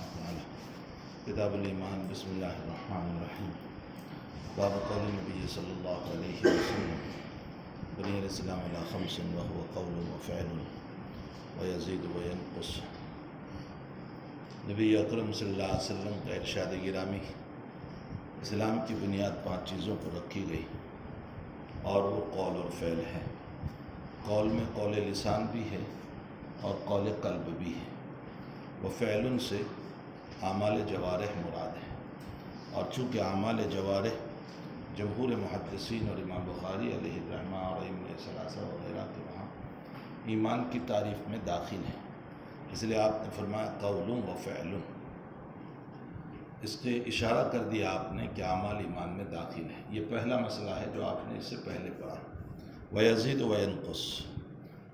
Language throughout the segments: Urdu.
تعالی کتاب الایمان بسم اللہ الرحمن الرحیم باب قول نبی صلی اللہ علیہ وسلم بنی الاسلام علی خمس وهو قول وفعل ویزید وینقص۔ نبی اکرم صلی اللہ علیہ وسلم کا ارشاد گرامی، اسلام کی بنیاد 5 چیزوں پر رکھی گئی اور وہ قول اور فعل ہے۔ قول میں قول لسان بھی ہے اور قول قلب بھی ہے، وہ فعل سے اعمال جوارح مراد ہے، اور چونکہ اعمال جوارح جمہور محدثین اور امام بخاری علیہ الرحمہ اور ائمہ ثلاثہ وغیرہ کے وہاں ایمان کی تعریف میں داخل ہیں، اس لیے آپ نے فرمایا قول و فعل، اس سے اشارہ کر دیا آپ نے کہ اعمال ایمان میں داخل ہیں۔ یہ پہلا مسئلہ ہے جو آپ نے اس سے پہلے پڑھا، ویزید وینقص،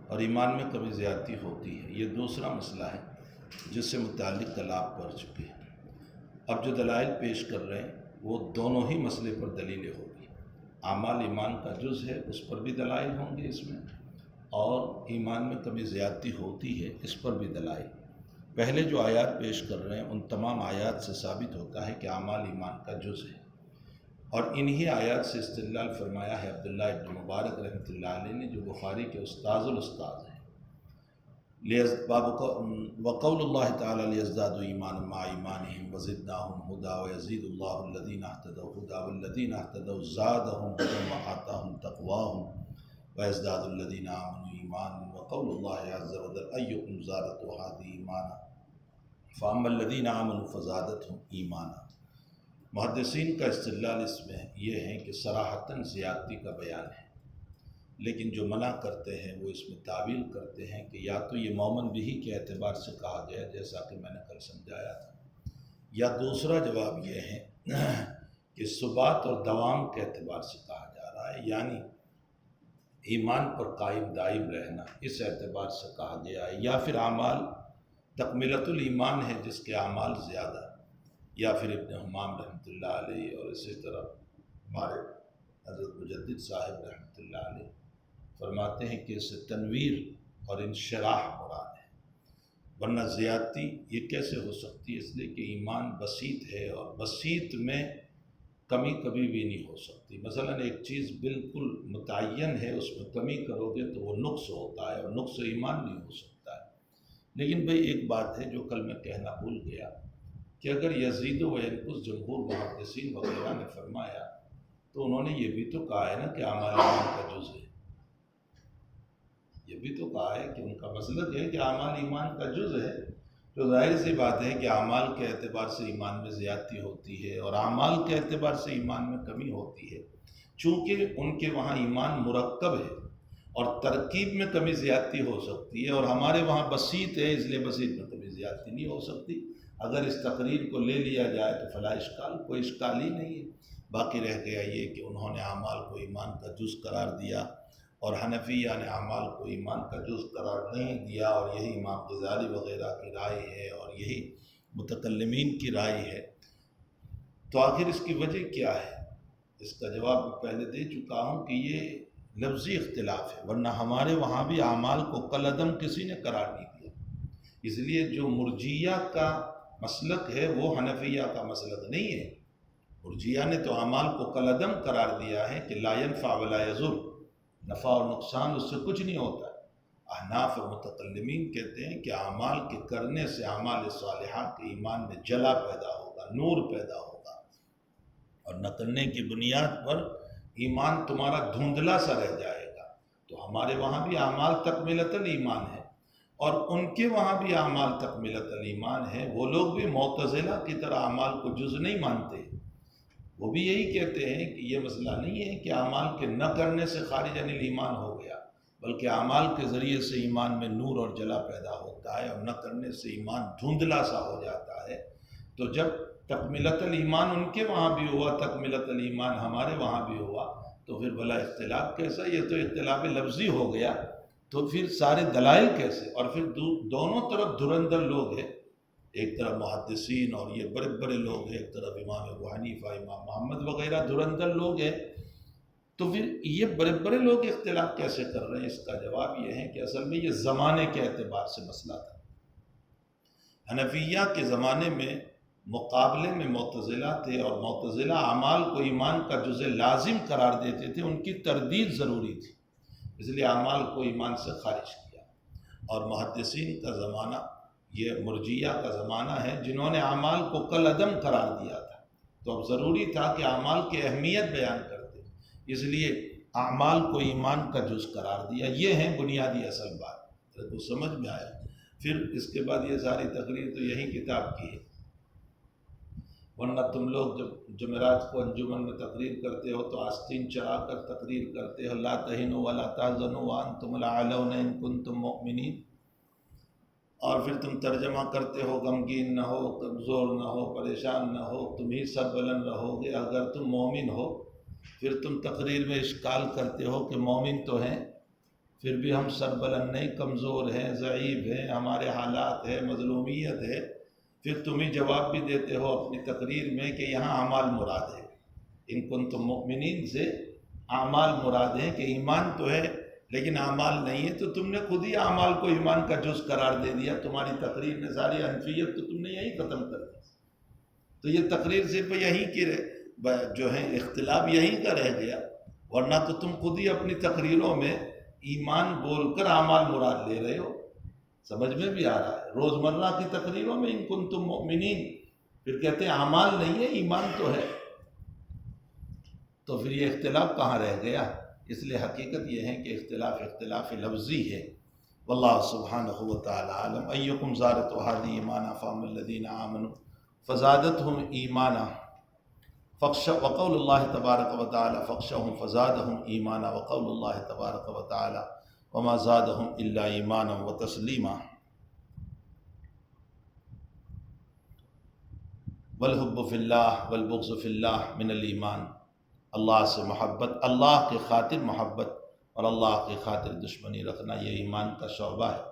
اور ایمان میں کمی زیادتی ہوتی ہے۔ یہ دوسرا مسئلہ ہے جس سے متعلق کل آپ پڑھ چکے ہیں۔ اب جو دلائل پیش کر رہے ہیں وہ دونوں ہی مسئلے پر دلیلیں ہوگی، اعمال ایمان کا جز ہے اس پر بھی دلائل ہوں گے اس میں، اور ایمان میں کمی زیادتی ہوتی ہے اس پر بھی دلائل۔ پہلے جو آیات پیش کر رہے ہیں ان تمام آیات سے ثابت ہوتا ہے کہ اعمال ایمان کا جز ہے، اور انہی آیات سے استدلال فرمایا ہے عبداللہ ابن مبارک رحمۃ اللہ علیہ نے، جو بخاری کے استاذ الاستاذ ہیں۔ وقول اللہ تعالیٰ لیزدادوا ایمانا مع ایمانہم وزدناہم ھدی ویزید اللہ الذین اہتدوا ھدی والذین اہتدوا زادہم ھدی وآتاہم تقواہم ویزداد الذین آمنوا ایمانا وقول اللہ عز وجل ایکم زادتہ ھذہ ایمانا فاما الذین آمنوا فزادتہم ایمانا۔ محدثین کا استدلال اس میں یہ ہے کہ صراحتاً زیادتی کا بیان ہے، لیکن جو منع کرتے ہیں وہ اس میں تعویل کرتے ہیں کہ یا تو یہ مومن بھی کے اعتبار سے کہا گیا جیسا کہ میں نے کل سمجھایا تھا، یا دوسرا جواب یہ ہے کہ ثبات اور دوام کے اعتبار سے کہا جا رہا ہے، یعنی ایمان پر قائم دائم رہنا اس اعتبار سے کہا گیا ہے، یا پھر اعمال تکملۃ الایمان ہے جس کے اعمال زیادہ، یا پھر ابن حمام رحمۃ اللہ علیہ اور اسی طرح ہمارے حضرت مجدد صاحب رحمۃ اللہ علیہ فرماتے ہیں کہ اس سے تنویر اور انشراح مراد ہے، ورنہ زیادتی یہ کیسے ہو سکتی ہے؟ اس لیے کہ ایمان بسیط ہے، اور بسیط میں کمی کبھی بھی نہیں ہو سکتی۔ مثلا ایک چیز بالکل متعین ہے، اس میں کمی کرو گے تو وہ نقص ہوتا ہے، اور نقص ایمان نہیں ہو سکتا ہے۔ لیکن بھئی ایک بات ہے جو کل میں کہنا بھول گیا کہ اگر یزید و ینقص جمہور محدثین وغیرہ نے فرمایا تو انہوں نے یہ بھی تو کہا ہے نا کہ اعمال ایمان کا جز ہے، یہ بھی تو کہا ہے کہ ان کا مسلک ہے کہ اعمال ایمان کا جز ہے، تو ظاہر سی بات ہے کہ اعمال کے اعتبار سے ایمان میں زیادتی ہوتی ہے اور اعمال کے اعتبار سے ایمان میں کمی ہوتی ہے، چونکہ ان کے وہاں ایمان مرکب ہے اور ترکیب میں کمی زیادتی ہو سکتی ہے، اور ہمارے وہاں بسیط ہے، اس لیے بسیط میں کمی زیادتی نہیں ہو سکتی۔ اگر اس تقریر کو لے لیا جائے تو فلا اشکال، کوئی اشکال ہی نہیں ہے۔ باقی رہ گیا یہ کہ انہوں نے اعمال کو ایمان کا جز قرار دیا، اور حنفیہ نے اعمال کو ایمان کا جز قرار نہیں دیا، اور یہی امام غزالی وغیرہ کی رائے ہے اور یہی متکلمین کی رائے ہے۔ تو آخر اس کی وجہ کیا ہے؟ اس کا جواب میں پہلے دے چکا ہوں کہ یہ لفظی اختلاف ہے، ورنہ ہمارے وہاں بھی اعمال کو کالعدم کسی نے قرار نہیں دیا۔ اس لیے جو مرجیہ کا مسلک ہے وہ حنفیہ کا مسلک نہیں ہے۔ مرجیہ نے تو اعمال کو کالعدم قرار دیا ہے کہ لا ینفع ولا یضر، نفع اور نقصان اس سے کچھ نہیں ہوتا ہے۔ احناف اور متکلمین کہتے ہیں کہ اعمال کے کرنے سے اعمال صالحات کے ایمان میں جلا پیدا ہوگا، نور پیدا ہوگا، اور نہ کرنے کی بنیاد پر ایمان تمہارا دھندلا سا رہ جائے گا۔ تو ہمارے وہاں بھی اعمال تکملۃ الایمان ہے، اور ان کے وہاں بھی اعمال تکملۃ الایمان ہے۔ وہ لوگ بھی معتزلہ کی طرح اعمال کو جز نہیں مانتے، وہ بھی یہی کہتے ہیں کہ یہ مسئلہ نہیں ہے کہ اعمال کے نہ کرنے سے خارج عن الایمان ہو گیا، بلکہ اعمال کے ذریعے سے ایمان میں نور اور جلا پیدا ہوتا ہے، اور نہ کرنے سے ایمان دھندلا سا ہو جاتا ہے۔ تو جب تکملۃ الایمان ان کے وہاں بھی ہوا، تکملۃ الایمان ہمارے وہاں بھی ہوا، تو پھر بھلا اختلاف کیسا؟ یہ تو اختلاف لفظی ہو گیا، تو پھر سارے دلائل کیسے؟ اور پھر دونوں طرف دھرندر لوگ ہیں، ایک طرف محدثین اور یہ بڑے بڑے لوگ ہیں، ایک طرف امام ابو حنیفہ، امام محمد وغیرہ دھرندر لوگ ہیں، تو پھر یہ بڑے بڑے لوگ اختلاف کیسے کر رہے ہیں؟ اس کا جواب یہ ہے کہ اصل میں یہ زمانے کے اعتبار سے مسئلہ تھا۔ حنفیہ کے زمانے میں مقابلے میں معتزلہ تھے، اور معتزلہ اعمال کو ایمان کا جزء لازم قرار دیتے تھے، ان کی تردید ضروری تھی، اس لیے اعمال کو ایمان سے خارج کیا۔ اور محدثین کا زمانہ یہ مرجیہ کا زمانہ ہے، جنہوں نے اعمال کو کل عدم قرار دیا تھا، تو اب ضروری تھا کہ اعمال کی اہمیت بیان کرتے، اس لیے اعمال کو ایمان کا جز قرار دیا۔ یہ ہے بنیادی اصل بات، تو سمجھ میں آیا۔ پھر اس کے بعد یہ ساری تقریر تو یہی کتاب کی ہے، ورنہ تم لوگ جب جمعرات کو انجمن میں تقریر کرتے ہو تو آستین چڑھا کر تقریر کرتے ہو، لا تہنوا ولا تحزنوا وانتم الاعلون ان کنتم مؤمنین، اور پھر تم ترجمہ کرتے ہو غمگین نہ ہو، کمزور نہ ہو، پریشان نہ ہو، تم ہی سربلند رہو گے اگر تم مومن ہو۔ پھر تم تقریر میں اشکال کرتے ہو کہ مومن تو ہیں پھر بھی ہم سربلند نہیں، کمزور ہیں، ضعیف ہیں، ہمارے حالات ہے، مظلومیت ہے۔ پھر تم ہی جواب بھی دیتے ہو اپنی تقریر میں کہ یہاں اعمال مراد ہے، ان کنتم مؤمنین سے اعمال مراد ہیں، کہ ایمان تو ہے لیکن اعمال نہیں ہے، تو تم نے خود ہی اعمال کو ایمان کا جز قرار دے دیا۔ تمہاری تقریر میں ساری حنفیت تو تم نے یہی ختم کر دی۔ تو یہ تقریر صرف یہی کی جو ہے اختلاف یہی کا رہ گیا، ورنہ تو تم خود ہی اپنی تقریروں میں ایمان بول کر اعمال مراد لے رہے ہو، سمجھ میں بھی آ رہا ہے۔ روزمرہ کی تقریروں میں ان کنتم مؤمنین، پھر کہتے ہیں اعمال نہیں ہے ایمان تو ہے، تو پھر یہ اختلاف کہاں رہ گیا؟ اس لیے حقیقت یہ ہے کہ اختلاف لفظی ہے۔ واللہ سبحانہ وتعالی عالم۔ ایکم زارت هذه ایمانا فاما الذین آمنوا فزادتهم ایمانا وقول اللہ تبارک وتعالی فاخشوهم فزادهم ایمانا وقول اللہ تبارک وتعالی وما زادهم الا ایمانا وتسلیما۔ والحب فی اللہ والبغض فی اللہ من الایمان، اللہ سے محبت، اللہ کی خاطر محبت اور اللہ کی خاطر دشمنی رکھنا یہ ایمان کا شعبہ ہے۔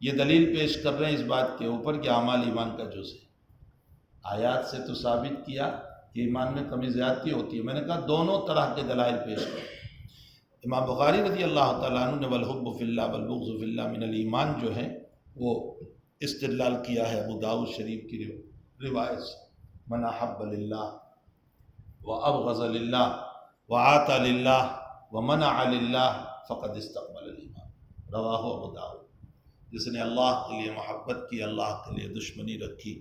یہ دلیل پیش کر رہے ہیں اس بات کے اوپر کہ اعمال ایمان کا جز ہے۔ آیات سے تو ثابت کیا کہ ایمان میں کمی زیادتی ہوتی ہے، میں نے کہا دونوں طرح کے دلائل پیش کریں۔ امام بخاری رضی اللہ تعالیٰ عنہ نے والحب فی اللہ والبغض فی اللہ من الایمان جو ہے وہ استدلال کیا ہے ابو داؤد شریف کی روایت سے، من احب للہ وابغض للہ وعاطى للہ ومنع للہ فقد استقبل الایمان، رواہ ابو داؤد۔ جس نے اللہ کے لیے محبت کی، اللہ کے لیے دشمنی رکھی،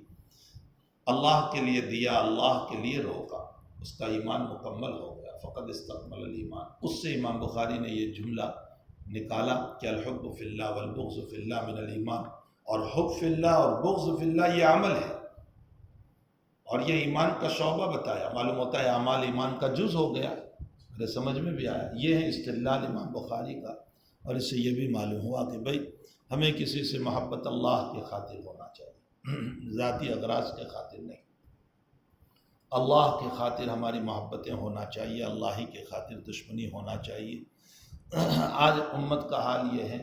اللہ کے لیے دیا، اللہ کے لیے روکا، اس کا ایمان مکمل ہو گیا، فقد استقبل الایمان۔ اس سے امام بخاری نے یہ جملہ نکالا کہ الحب فی اللہ والبغض فی اللہ من الایمان، اور حب فی اللہ اور بغض فی اللہ یہ عمل ہے، اور یہ ایمان کا شعبہ بتایا، معلوم ہوتا ہے اعمال ایمان کا جز ہو گیا۔ میرے سمجھ میں بھی آیا، یہ ہے استدلال امام بخاری کا۔ اور اس سے یہ بھی معلوم ہوا کہ بھئی ہمیں کسی سے محبت اللہ کی خاطر ہونا چاہیے، ذاتی اغراض کے خاطر نہیں، اللہ کی خاطر ہماری محبتیں ہونا چاہیے، اللہ ہی کی خاطر دشمنی ہونا چاہیے۔ آج امت کا حال یہ ہے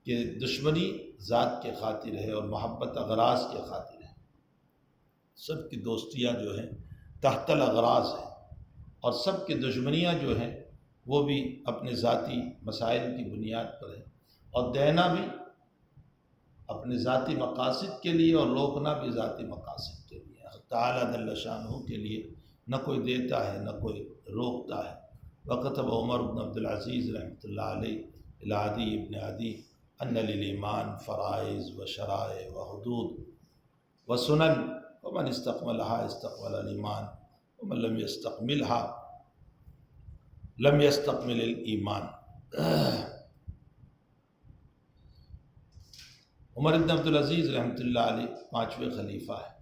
کہ دشمنی ذات کے خاطر ہے اور محبت اغراض کے خاطر ہے۔ سب کی دوستیاں جو ہیں تحت الاغراض ہیں، اور سب کی دشمنیاں جو ہیں وہ بھی اپنے ذاتی مسائل کی بنیاد پر ہے، اور دینا بھی اپنے ذاتی مقاصد کے لیے اور روکنا بھی ذاتی مقاصد کے لیے۔ تعالیٰ جل شانہ کے لیے نہ کوئی دیتا ہے نہ کوئی روکتا ہے۔ وکتب عمر بن عبد العزیز رحمۃ اللہ علیہ الی عدی بن عدی ان للایمان فرائض و شرائع و حدود و سنن ومن استقملها استقبل الایمان ومن لم يستقملها لم يستقمل الایمان۔ عمر بن عبد العزیز رحمۃ اللہ علیہ پانچویں خلیفہ ہیں،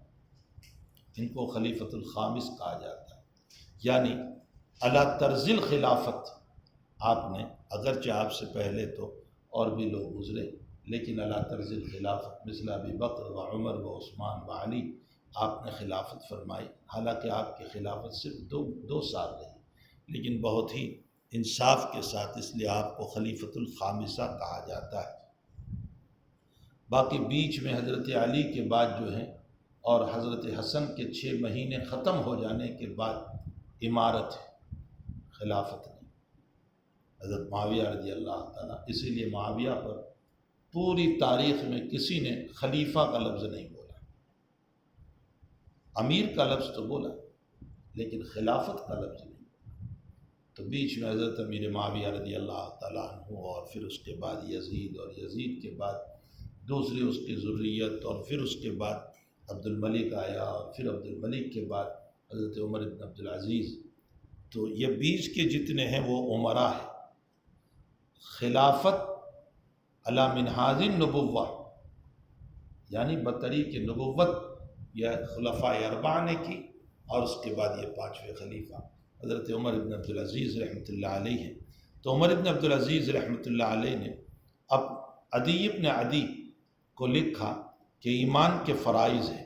ان کو خلیفۃ الخامس کہا جاتا ہے، یعنی علی طرز الخلافت، آپ نے اگرچہ آپ سے پہلے تو اور بھی لوگ گزرے لیکن علی طرز الخلافت مثل ابی بکر و عمر و عثمان و علی، آپ نے خلافت فرمائی۔ حالانکہ آپ کی خلافت صرف دو سال رہی، لیکن بہت ہی انصاف کے ساتھ، اس لیے آپ کو خلیفۃ الخامسہ کہا جاتا ہے۔ باقی بیچ میں حضرت علی کے بعد جو ہیں اور حضرت حسن کے 6 مہینے ختم ہو جانے کے بعد امارت ہے، خلافت نہیں۔ حضرت معاویہ رضی اللہ تعالیٰ، اسی لیے معاویہ پر پوری تاریخ میں کسی نے خلیفہ کا لفظ نہیں بولا، امیر کا لفظ تو بولا لیکن خلافت کا لفظ نہیں۔ تو بیچ میں حضرت امیر معاویہ رضی اللہ تعالیٰ عنہ اور پھر اس کے بعد یزید، اور یزید کے بعد دوسری اس کی ذریت، اور پھر اس کے بعد عبد الملک آیا، اور پھر عبد الملک کے بعد حضرت عمر بن عبد العزیز۔ تو یہ بیچ کے جتنے ہیں وہ عمرا ہے۔ خلافت علی منہاج النبوہ یعنی بطریق نبوت یا خلفائے اربعہ نے کی، اور اس کے بعد یہ پانچویں خلیفہ حضرت عمر بن عبد العزیز رحمۃ اللہ علیہ ہیں۔ تو عمر بن عبد العزیز رحمۃ اللہ علیہ نے اب عدی بن عدی کو لکھا کہ ایمان کے فرائض ہیں،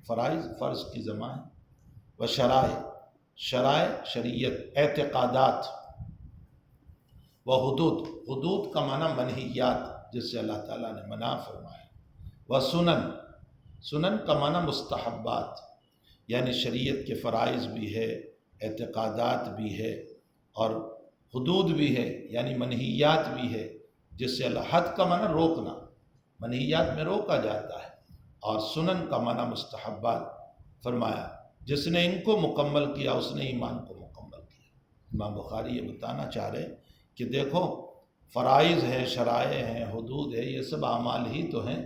فرائض فرض کی جمع ہے، و شرائع، شرائع شریعت، اعتقادات، و حدود، حدود کا معنی منہیات جس سے اللہ تعالیٰ نے منع فرمایا، و سنن، سنن کا معنی مستحبات، یعنی شریعت کے فرائض بھی ہے، اعتقادات بھی ہے، اور حدود بھی ہے یعنی منہیات بھی ہے جس سے اللہ، حد کا معنی روکنا، منہیات میں روکا جاتا ہے، اور سنن کا معنی مستحبات، فرمایا جس نے ان کو مکمل کیا اس نے ایمان کو مکمل کیا۔ امام بخاری یہ بتانا چاہ رہے کہ دیکھو فرائض ہیں، شرائع ہیں، حدود ہے، یہ سب اعمال ہی تو ہیں،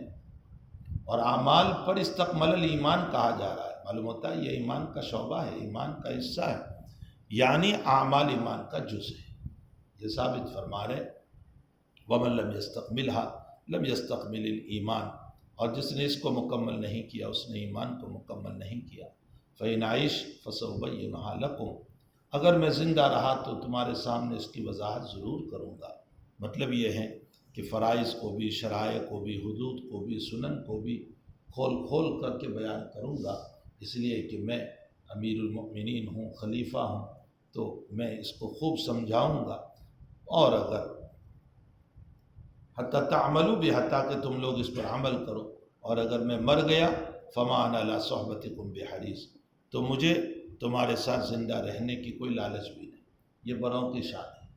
اور اعمال پر استقمل الایمان کہا جا رہا ہے، معلوم ہوتا ہے یہ ایمان کا شعبہ ہے، ایمان کا حصہ ہے، یعنی اعمال ایمان کا جز ہے۔ یہ ثابت فرما رہے وَمَن لَمْ يَسْتَقْمِلْهَا لَمْ يَسْتَقْمِلِ الْإِيمَانِ، اور جس نے اس کو مکمل نہیں کیا اس نے ایمان کو مکمل نہیں کیا۔ فَإِنْ عَيْشْ فَسَأُبَيِّنُهَا لَكُمْ، اگر میں زندہ رہا تو تمہارے سامنے اس کی وضاحت ضرور کروں گا۔ مطلب یہ ہے کہ فرائض کو بھی، شرائع کو بھی، حدود کو بھی، سنن کو بھی کھول کھول کر کے بیان کروں گا، اس لیے کہ میں امیر المؤمنین ہوں، خلیفہ ہوں، تو میں اس کو خوب سمجھاؤں گا۔ اور اگر حتیٰ تعملوا بھی، حتیٰ کہ تم لوگ اس پر عمل کرو، اور اگر میں مر گیا فما انا علی صحبتکم بحریص، تو مجھے تمہارے ساتھ زندہ رہنے کی کوئی لالچ بھی نہیں۔ یہ بروں کی شان ہے،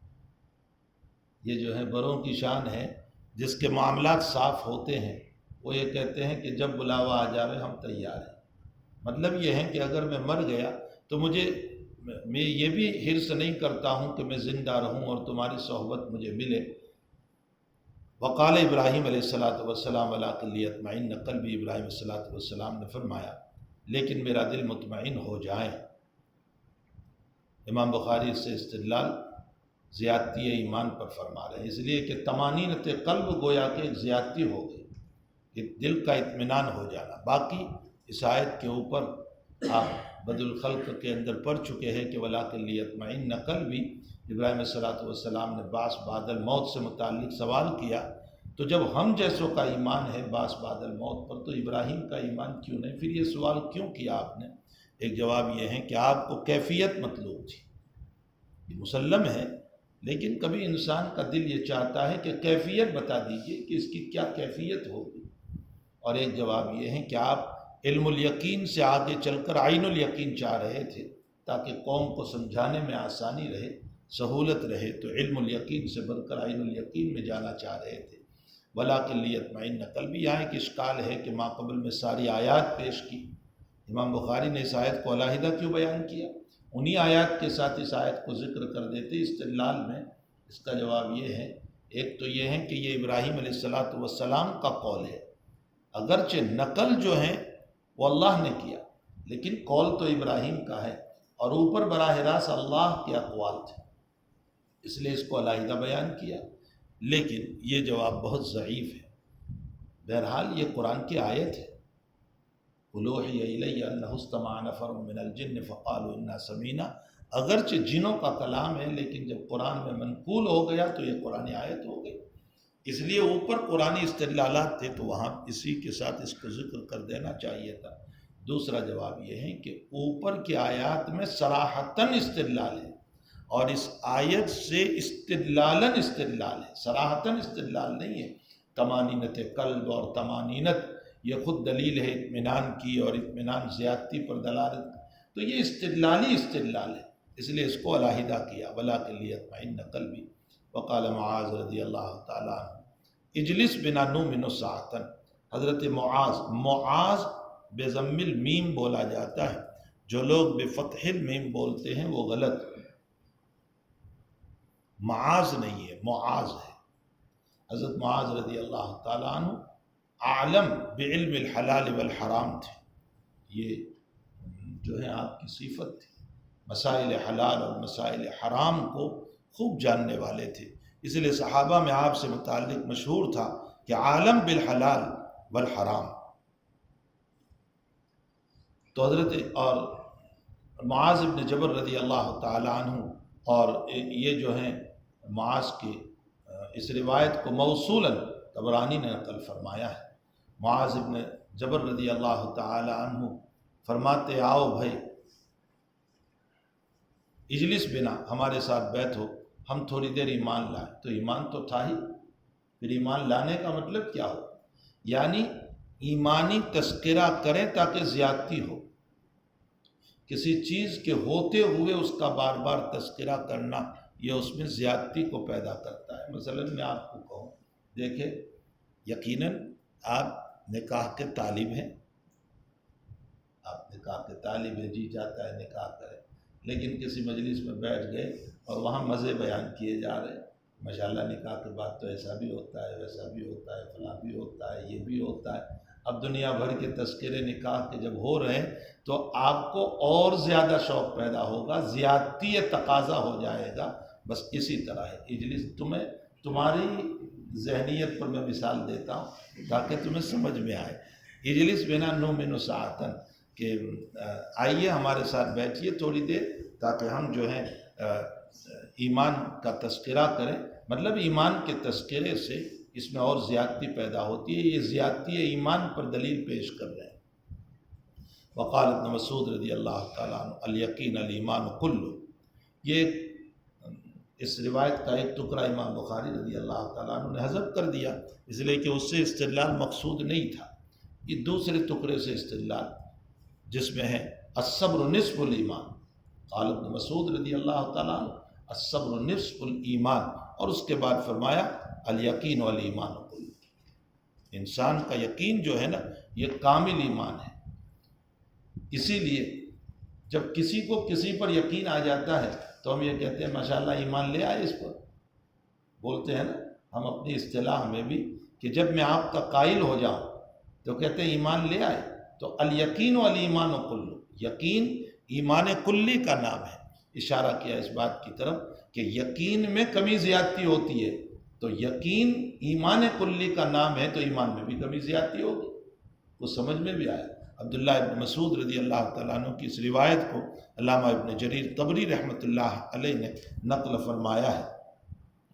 یہ جو ہے بروں کی شان ہے، جس کے معاملات صاف ہوتے ہیں وہ یہ کہتے ہیں کہ جب بلاوا آ جاوے ہم تیار ہیں۔ مطلب یہ ہے کہ اگر میں مر گیا تو میں یہ بھی حرص نہیں کرتا ہوں کہ میں زندہ رہوں اور تمہاری صحبت مجھے ملے۔ وقال ابراہیم علیہ السلام وَلَٰكِن لِيَطْمَئِنَّ قَلْبِي، ابراہیم علیہ السلام نے فرمایا لیکن میرا دل مطمئن ہو جائے۔ امام بخاری اس سے استدلال زیادتی ایمان پر فرما رہے ہیں، اس لیے کہ طمانینت قلب گویا کہ ایک زیادتی ہو گئی، کہ دل کا اطمینان ہو جانا۔ باقی اس آیت کے اوپر آپ بد الخلق کے اندر پڑھ چکے ہیں کہ وَلَٰكِن لِيَطْمَئِنَّ قَلْبِي، ابراہیم علیہ السلام نے بعث بعد الموت سے متعلق سوال کیا، تو جب ہم جیسوں کا ایمان ہے بعث بعد الموت پر، تو ابراہیم کا ایمان کیوں نہیں؟ پھر یہ سوال کیوں کیا آپ نے؟ ایک جواب یہ ہے کہ آپ کو کیفیت مطلوب تھی، یہ مسلم ہے، لیکن کبھی انسان کا دل یہ چاہتا ہے کہ کیفیت بتا دیجئے کہ اس کی کیا کیفیت ہوگی۔ اور ایک جواب یہ ہے کہ آپ علم الیقین سے آگے چل کر عین الیقین چاہ رہے تھے تاکہ قوم کو سمجھانے میں آسانی رہے، سہولت رہے، تو علم الیقین سے بڑھ کر عین الیقین میں جانا چاہ رہے تھے۔ وَلَٰكِن لِيَطْمَئِنَّ قَلْبِي، یہاں ایک اشکال ہے کہ ما قبل میں ساری آیات پیش کی، امام بخاری نے اس آیت کو علیحدہ کیوں بیان کیا؟ انہی آیات کے ساتھ اس آیت کو ذکر کر دیتے استدلال میں۔ اس کا جواب یہ ہے، ایک تو یہ ہے کہ یہ ابراہیم علیہ السلام کا قول ہے، اگرچہ نقل جو ہے وہ اللہ نے کیا لیکن قول تو ابراہیم کا ہے، اور اوپر براہ راست اللہ کے اقوال تھے، اس لیے اس کو علیحدہ بیان کیا، لیکن یہ جواب بہت ضعیف ہے۔ بہرحال یہ قرآن کی آیت ہے، اُوحِیَ إِلَیَّ أَنَّهُ اسْتَمَعَ نَفَرٌ مِّنَ الْجِنِّ فَقَالُوا إِنَّا سَمِعْنَا، اگرچہ جنوں کا کلام ہے لیکن جب قرآن میں منقول ہو گیا تو یہ قرآن آیت ہو گئی، اس لیے اوپر قرآنی استدلالات تھے تو وہاں اسی کے ساتھ اس کو ذکر کر دینا چاہیے تھا۔ دوسرا جواب یہ ہے کہ اوپر کی آیات میں صراحتاً استدلال ہے، اور اس آیت سے استدلالن استدلال ہے، صراحتاً استدلال نہیں ہے۔ طمانینت قلب اور طمانینت یہ خود دلیل ہے اطمینان کی، اور اطمینان زیادتی پر دلالت، تو یہ استدلالی استدلال ہے، اس لیے اس کو علیحدہ کیا۔ وَلَٰكِن لِيَطْمَئِنَّ قَلْبِي۔ وقال معاذ رضی اللہ تعالیٰ عنہ اجلس بنا نؤمن ساعۃ، حضرت معاذ بے ضم المیم بولا جاتا ہے، جو لوگ بے فتح المیم بولتے ہیں وہ غلط، معاذ نہیں ہے، معاذ ہے۔ حضرت معاذ رضی اللہ تعالیٰ عنہ عالم بعلم الحلال والحرام تھے، یہ جو ہے آپ کی صفت تھی، مسائل حلال اور مسائل حرام کو خوب جاننے والے تھے، اس لیے صحابہ میں آپ سے متعلق مشہور تھا کہ عالم بالحلال والحرام۔ تو حضرت اور معاذ بن جبل رضی اللہ تعالی عنہ، اور یہ جو ہیں معاذ کے اس روایت کو موصولاً طبرانی نے نقل فرمایا ہے۔ معاذ بن جبل رضی اللہ تعالی عنہ فرماتے آؤ بھائی اجلس بنا، ہمارے ساتھ بیٹھ ہو، ہم تھوڑی دیر ایمان لائیں۔ تو ایمان تو تھا ہی، پھر ایمان لانے کا مطلب کیا ہو؟ یعنی ایمانی تذکرہ کریں تاکہ زیادتی ہو، کسی چیز کے ہوتے ہوئے اس کا بار بار تذکرہ کرنا یہ اس میں زیادتی کو پیدا کرتا ہے۔ مثلا میں آپ کو کہوں، دیکھیں یقیناً آپ نکاح کے طالب ہیں، آپ نکاح کے طالب ہیں، جی چاہتا ہے نکاح کریں، لیکن کسی مجلس میں بیٹھ گئے اور وہاں مزے بیان کیے جا رہے ہیں، ماشاءاللہ نکاح کے بعد تو ایسا بھی ہوتا ہے، ویسا بھی ہوتا ہے، فلاں بھی ہوتا ہے، یہ بھی ہوتا ہے۔ اب دنیا بھر کے تذکرے نکاح کے جب ہو رہے ہیں تو آپ کو اور زیادہ شوق پیدا ہوگا، زیادتی تقاضا ہو جائے گا۔ بس اسی طرح ہے اجلس، تمہاری ذہنیت پر میں مثال دیتا ہوں تاکہ تمہیں سمجھ میں آئے۔ اجلس بنا نؤمن ساعتاً، کہ آئیے ہمارے ساتھ بیٹھیے تھوڑی دیر تاکہ ہم جو ہیں ایمان کا تذکرہ کریں۔ مطلب ایمان کے تذکرے سے اس میں اور زیادتی پیدا ہوتی ہے، یہ زیادتی ایمان پر دلیل پیش کر رہے ہیں۔ وقال ابن مسعود رضی اللہ تعالیٰ عنہ الیقین الایمان کلہ، یہ اس روایت کا ایک ٹکڑا امام بخاری رضی اللہ تعالیٰ عنہ نے حذف کر دیا، اس لیے کہ اس سے استدلال مقصود نہیں تھا۔ یہ دوسرے ٹکڑے سے استدلال جس میں ہے الصبر نصف الایمان، قال ابن مسعود رضی اللہ تعالیٰ عنہ الصبر نصف الایمان، اور اس کے بعد فرمایا الیقین والایمان کلہ، انسان کا یقین جو ہے نا یہ کامل ایمان ہے۔ اسی لیے جب کسی کو کسی پر یقین آ جاتا ہے تو ہم یہ کہتے ہیں ماشاءاللہ ایمان لے آئے اس پر، بولتے ہیں نا ہم اپنی اصطلاح میں بھی، کہ جب میں آپ کا قائل ہو جاؤں تو کہتے ہیں ایمان لے آئے۔ تو الیقین والایمان کلہ، یقین ایمان کلی کا نام ہے، اشارہ کیا اس بات کی طرف کہ یقین میں کمی زیادتی ہوتی ہے، تو یقین ایمان کلی کا نام ہے تو ایمان میں بھی کمی زیادتی ہوگی، وہ سمجھ میں بھی آیا۔ عبداللہ ابن مسعود رضی اللہ تعالیٰ عنہ کی اس روایت کو علامہ ابن جریر طبری رحمۃ اللہ علیہ نے نقل فرمایا ہے،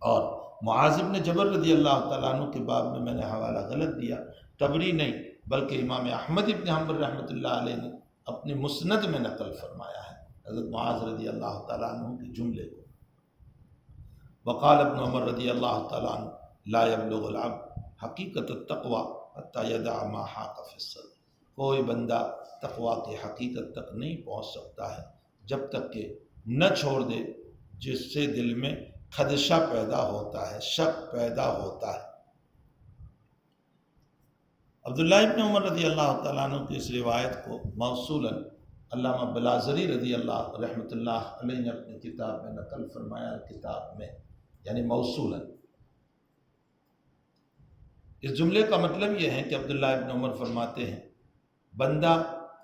اور معاذ ابن جبل رضی اللہ تعالیٰ عنہ کے باب میں نے حوالہ غلط دیا، طبری نہیں بلکہ امام احمد ابن حنبل رحمۃ اللہ علیہ نے اپنی مسند میں نقل فرمایا ہے حضرت معاذ رضی اللہ تعالیٰ عنہ کے جملے کو۔ وقال ابن عمر رضی اللہ تعالیٰ عنہ لا يبلغ العبد حقیقت التقوی حتی یدع ما حاق فی الصدر، کوئی بندہ تقوی کی حقیقت تک نہیں پہنچ سکتا ہے جب تک کہ نہ چھوڑ دے جس سے دل میں خدشہ پیدا ہوتا ہے، شک پیدا ہوتا ہے۔ عبداللہ ابن عمر رضی اللہ تعالیٰ عنہ کی اس روایت کو موصولاً علامہ بلازری رضی اللہ رحمۃ اللہ علیہ نے اپنی کتاب میں نقل فرمایا، کتاب میں یعنی موصولاً۔ اس جملے کا مطلب یہ ہے کہ عبداللہ ابن عمر فرماتے ہیں بندہ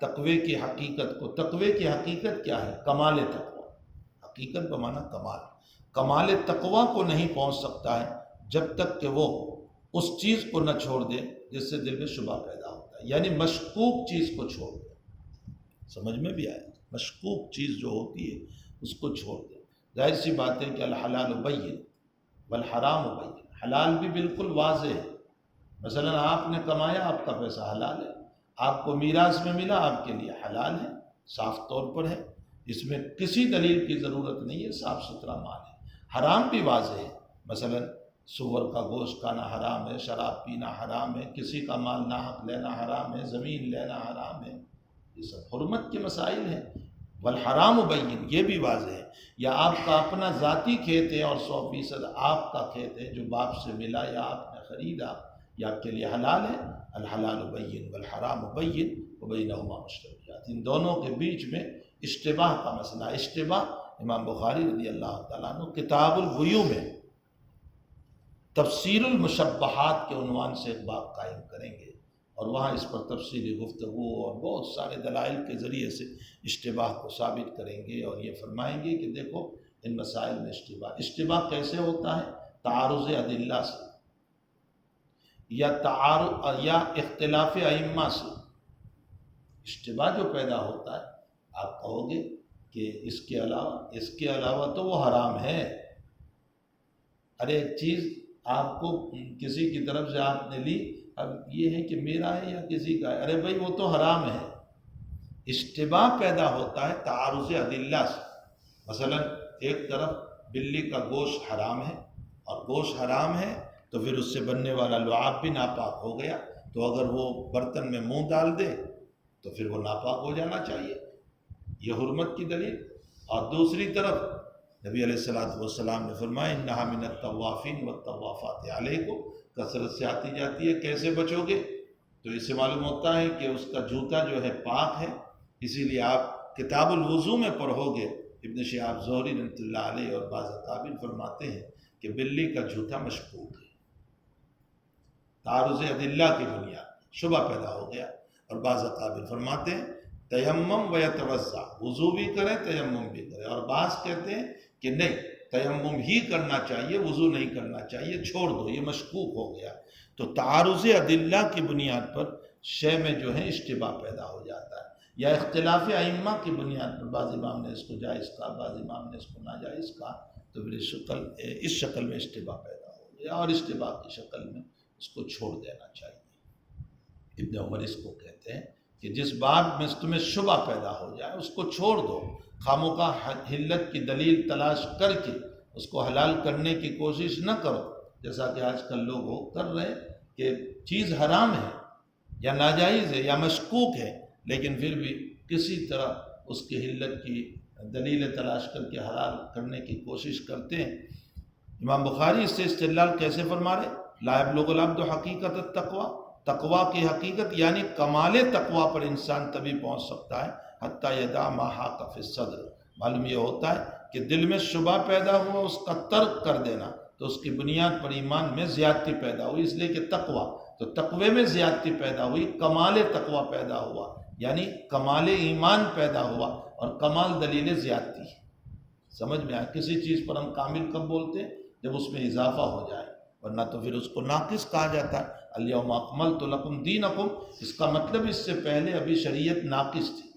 تقوی کی حقیقت کو، تقوی کی حقیقت کیا ہے؟ کمال تقوی، حقیقت بمعنی کمال، کمال تقوی کو نہیں پہنچ سکتا ہے جب تک کہ وہ اس چیز کو نہ چھوڑ دے جس سے دل میں شبہ پیدا ہوتا ہے، یعنی مشکوک چیز کو چھوڑ دے۔ سمجھ میں بھی آیا، مشکوک چیز جو ہوتی ہے اس کو چھوڑ دے۔ ظاہر سی بات ہے کہ الحلال بین والحرام بین، حلال بھی بالکل واضح ہے، مثلا آپ نے کمایا آپ کا پیسہ حلال ہے، آپ کو میراث میں ملا آپ کے لیے حلال ہے، صاف طور پر ہے، اس میں کسی دلیل کی ضرورت نہیں ہے، صاف ستھرا مال ہے۔ حرام بھی واضح ہے، مثلا سور کا گوشت کھانا حرام ہے، شراب پینا حرام ہے، کسی کا مال ناحق لینا حرام ہے، زمین لینا حرام ہے، یہ سب حرمت کے مسائل ہیں۔ والحرام بین، یہ بھی واضح ہے، یا آپ کا اپنا ذاتی کھیت ہے اور 100% آپ کا کھیت ہے جو باپ سے ملا یا آپ نے خریدا، یہ آپ کے لیے حلال ہے۔ الحلال بین والحرام بین، وبینہما مشتبہات، ان دونوں کے بیچ میں اشتباہ کا مسئلہ۔ اشتباہ امام بخاری رضی اللہ تعالیٰ عنہ کتاب البیوع میں تفسیر المشبہات کے عنوان سے ایک باب قائم کریں گے، اور وہاں اس پر تفصیلی گفتگو اور بہت سارے دلائل کے ذریعے سے اشتباہ کو ثابت کریں گے، اور یہ فرمائیں گے کہ دیکھو ان مسائل میں اشتباہ کیسے ہوتا ہے؟ تعارض ادلہ سے یا اختلاف ائمہ سے اشتباہ جو پیدا ہوتا ہے۔ آپ کہو گے کہ اس کے علاوہ تو وہ حرام ہے۔ ارے ایک چیز آپ کو کسی کی طرف سے آپ نے لی، اب یہ ہے کہ میرا ہے یا کسی کا ہے، ارے بھائی وہ تو حرام ہے۔ اشتباہ پیدا ہوتا ہے تعارض ادلہ سے۔ مثلا ایک طرف بلی کا گوشت حرام ہے، اور گوشت حرام ہے تو پھر اس سے بننے والا لعاب بھی ناپاک ہو گیا، تو اگر وہ برتن میں منہ ڈال دے تو پھر وہ ناپاک ہو جانا چاہیے، یہ حرمت کی دلیل۔ اور دوسری طرف نبی علیہ السلام نے فرمایا انہا من الطوافین والطوافات علیکم، کثرت سے آتی جاتی ہے، کیسے بچو گے؟ تو اس سے معلوم ہوتا ہے کہ اس کا جوتا جو ہے پاک ہے، اسی لیے آپ کتاب الوضو میں پڑھو گے، ابن شہاب زہری رحمۃ اللہ علیہ اور بعض اکابر فرماتے ہیں کہ بلی کا جوتا مشکوک ہے، تعارض ادلہ کی بنیاد شبہ پیدا ہو گیا۔ اور بعض اکابر فرماتے ہیں تیمم و یتوضا، وضو بھی کریں تیمم بھی کریں، اور بعض کہتے ہیں کہ نہیں تیمم ہی کرنا چاہیے، وضو نہیں کرنا چاہیے، چھوڑ دو، یہ مشکوک ہو گیا۔ تو تعارض ادلہ کی بنیاد پر شے میں جو ہے اشتباہ پیدا ہو جاتا ہے، یا اختلاف ائمہ کی بنیاد پر بعض امام نے اس کو جائز کہا، بعض امام نے اس کو ناجائز کہا، تو پھر اس شکل میں اشتباہ پیدا ہو گیا، اور اشتباہ کی شکل میں اس کو چھوڑ دینا چاہیے۔ ابن عمر اس کو کہتے ہیں کہ جس باب میں تمہیں شبہ پیدا ہو جائے اس کو چھوڑ دو، خامخواہ حلت کی دلیل تلاش کر کے اس کو حلال کرنے کی کوشش نہ کرو، جیسا کہ آج کل لوگ کر رہے ہیں کہ چیز حرام ہے یا ناجائز ہے یا مشکوک ہے، لیکن پھر بھی کسی طرح اس کی حلت کی دلیل تلاش کر کے حلال کرنے کی کوشش کرتے ہیں۔ امام بخاری اس سے استدلال کیسے فرما رہے؟ لا یبلغ العبد حقیقت التقوی، تقوی کی حقیقت یعنی کمال تقوی پر انسان تبھی پہنچ سکتا ہے حتی یدع ما حاک فی الصدر، معلوم یہ ہوتا ہے کہ دل میں شبہ پیدا ہوا اس کا ترک کر دینا، تو اس کی بنیاد پر ایمان میں زیادتی پیدا ہوئی، اس لیے کہ تقوی، تو تقوی میں زیادتی پیدا ہوئی، کمال تقوی پیدا ہوا، یعنی کمال ایمان پیدا ہوا، اور کمال دلیل زیادتی۔ سمجھ میں آیا؟ کسی چیز پر ہم کامل کب بولتے ہیں؟ جب اس میں اضافہ ہو جائے، ورنہ تو پھر اس کو ناقص کہا جاتا ہے۔ الیوم اکملت لکم دینکم، اس کا مطلب اس سے پہلے ابھی شریعت ناقص تھی،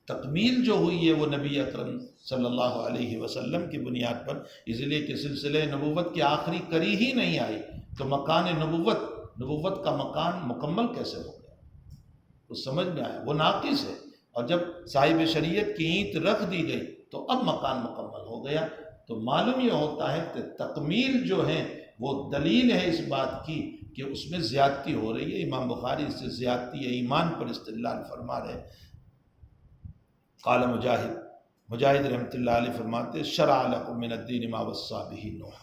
تکمیل جو ہوئی ہے وہ نبی اکرم صلی اللہ علیہ وسلم کی بنیاد پر، اس لیے کہ سلسلہ نبوت کی آخری کری ہی نہیں آئی، تو مکان نبوت کا مکان مکمل کیسے ہو گیا؟ تو سمجھ میں آیا وہ ناقص ہے، اور جب صاحب شریعت کی اینٹ رکھ دی گئی تو اب مکان مکمل ہو گیا۔ تو معلوم یہ ہوتا ہے کہ تکمیل جو ہے وہ دلیل ہے اس بات کی کہ اس میں زیادتی ہو رہی ہے۔ امام بخاری اس سے زیادتی ایمان پر استدلال فرما رہے۔ قال مجاہد رحمۃ اللہ علیہ فرماتے شرع لکم من الدین ما وصی بہ نوح،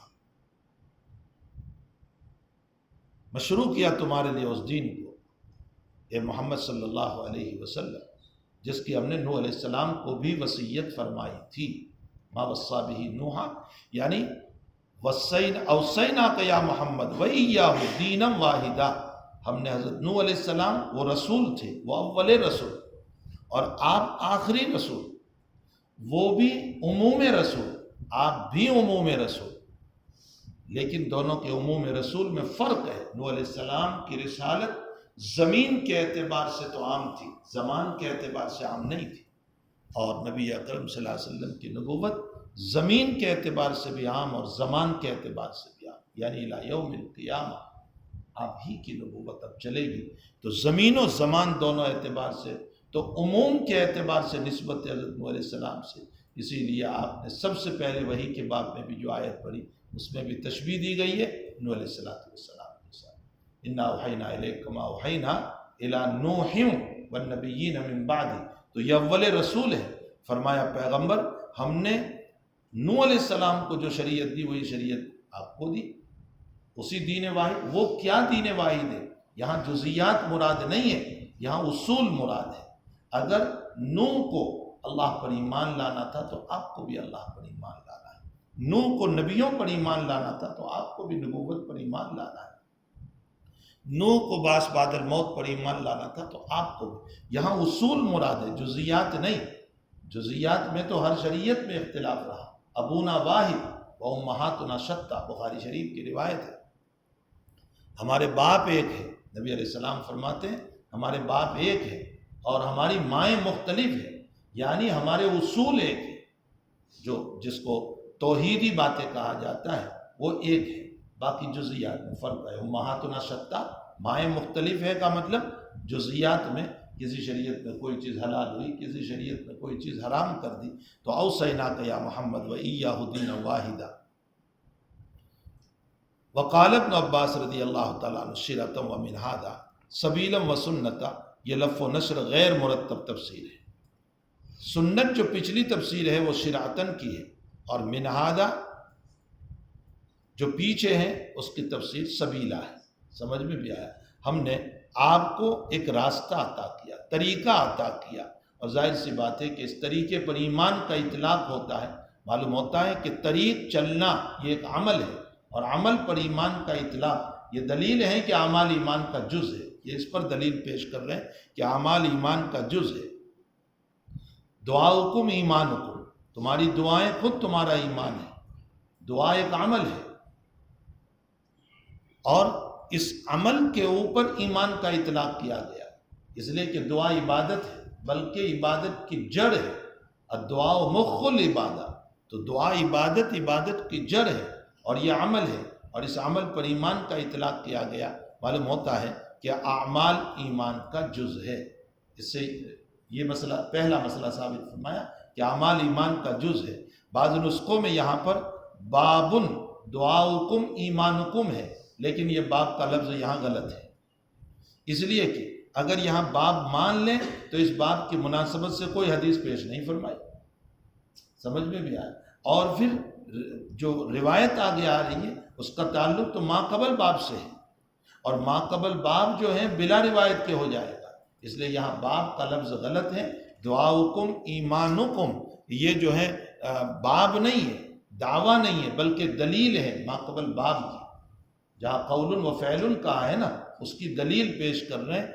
مشروع کیا تمہارے لیے اس دین کو اے محمد صلی اللہ علیہ وسلم جس کی ہم نے نوح علیہ السلام کو بھی وصیت فرمائی تھی۔ ما وصی بہ نوح یعنی اوصیناک یا محمد وإیاہ دینا واحدا، ہم نے حضرت نوح علیہ السلام، وہ رسول تھے، وہ اول رسول، اور آپ آخری رسول، وہ بھی عموم رسول، آپ بھی عموم رسول، لیکن دونوں کے عموم رسول میں فرق ہے۔ نوح علیہ السلام کی رسالت زمین کے اعتبار سے تو عام تھی، زمان کے اعتبار سے عام نہیں تھی، اور نبی اکرم صلی اللہ علیہ وسلم کی نبوت زمین کے اعتبار سے بھی عام اور زمان کے اعتبار سے بھی عام، یعنی الی یوم القیامہ آپ ہی کی نبوت اب چلے گی۔ تو زمین و زمان دونوں اعتبار سے تو عموم کے اعتبار سے نسبت حضرت نوح علیہ السلام سے، اسی لیے آپ نے سب سے پہلے وحی کے باب میں بھی جو آیت پڑھی اس میں بھی تشبیہ دی گئی ہے نوح علیہ السلام کے ساتھ۔ انا اوحینا الیک کما اوحینا الی نوح والنبیین من بعد، تو یہ اول رسول ہے، فرمایا پیغمبر ہم نے نوح علیہ السلام کو جو شریعت دی وہی شریعت آپ کو دی، اسی دین واحد۔ وہ کیا دین واحد ہے؟ یہاں جزیات مراد نہیں ہے، یہاں اصول مراد ہے۔ اگر نوح کو اللہ پر ایمان لانا تھا تو آپ کو بھی اللہ پر ایمان لانا ہے، نوح کو نبیوں پر ایمان لانا تھا تو آپ کو بھی نبوت پر ایمان لانا ہے، نوح کو باس بعد الموت پر ایمان لانا تھا تو آپ کو بھی۔ یہاں اصول مراد ہے، جزیات نہیں۔ جزیات میں تو ہر شریعت میں اختلاف رہا، ابونا واحد و امہاتنا شتیٰ، بخاری شریف کی روایت ہے، ہمارے باپ ایک ہے۔ نبی علیہ السلام فرماتے ہیں ہمارے باپ ایک ہے اور ہماری مائیں مختلف ہیں، یعنی ہمارے اصول ایک ہے، جس کو توحیدی باتیں کہا جاتا ہے وہ ایک ہے، باقی جزیات میں فرق ہے۔ امہاتنا شتیٰ، مائیں مختلف ہے کا مطلب جزیات میں کسی شریعت میں کوئی چیز حلال ہوئی، کسی شریعت میں کوئی چیز حرام کر دی تو اوصیناک یا محمد و ایہہ دینا واحدہ۔ وقال ابن عباس رضی اللہ تعالیٰ عنہ شرعۃ و منہاجا سبیلا و سنتا، یہ لف و نشر غیر مرتب تفسیر ہے۔ سنت جو پچھلی تفسیر ہے وہ شرعتن کی ہے، اور منہاجا جو پیچھے ہیں اس کی تفسیر سبیلا ہے۔ سمجھ میں بھی آیا؟ ہم نے آپ کو ایک راستہ عطا کیا، طریقہ عطا کیا، اور ظاہر سی بات ہے کہ اس طریقے پر ایمان کا اطلاق ہوتا ہے۔ معلوم ہوتا ہے کہ طریق چلنا یہ ایک عمل ہے، اور عمل پر ایمان کا اطلاق یہ دلیل ہے کہ اعمال ایمان کا جز ہے۔ یہ اس پر دلیل پیش کر رہے ہیں کہ اعمال ایمان کا جز ہے۔ دعاؤکم ایمانکم، تمہاری دعائیں خود تمہارا ایمان ہے۔ دعا ایک عمل ہے، اور اس عمل کے اوپر ایمان کا اطلاق کیا گیا، اس لیے کہ دعا عبادت ہے، بلکہ عبادت کی جڑ ہے۔ الدعاء مخ العبادہ، تو دعا عبادت کی جڑ ہے، اور یہ عمل ہے، اور اس عمل پر ایمان کا اطلاق کیا گیا۔ معلوم ہوتا ہے کہ اعمال ایمان کا جز ہے۔ اس سے یہ مسئلہ، پہلا مسئلہ ثابت فرمایا کہ اعمال ایمان کا جز ہے۔ بعض نسخوں میں یہاں پر بابن دعاؤکم ایمانکم ہے، لیکن یہ باب کا لفظ یہاں غلط ہے، اس لیے کہ اگر یہاں باب مان لیں تو اس باب کی مناسبت سے کوئی حدیث پیش نہیں فرمائی۔ سمجھ میں بھی آیا؟ اور پھر جو روایت آگے آ رہی ہے اس کا تعلق تو ما قبل باب سے ہے، اور ما قبل باب جو ہے بلا روایت کے ہو جائے گا، اس لیے یہاں باب کا لفظ غلط ہے۔ دعاؤکم ایمانکم، یہ جو ہے باب نہیں ہے، دعویٰ نہیں ہے، بلکہ دلیل ہے ما قبل باب کی۔ جہاں قول و فعل کہا ہے نا، اس کی دلیل پیش کر رہے ہیں۔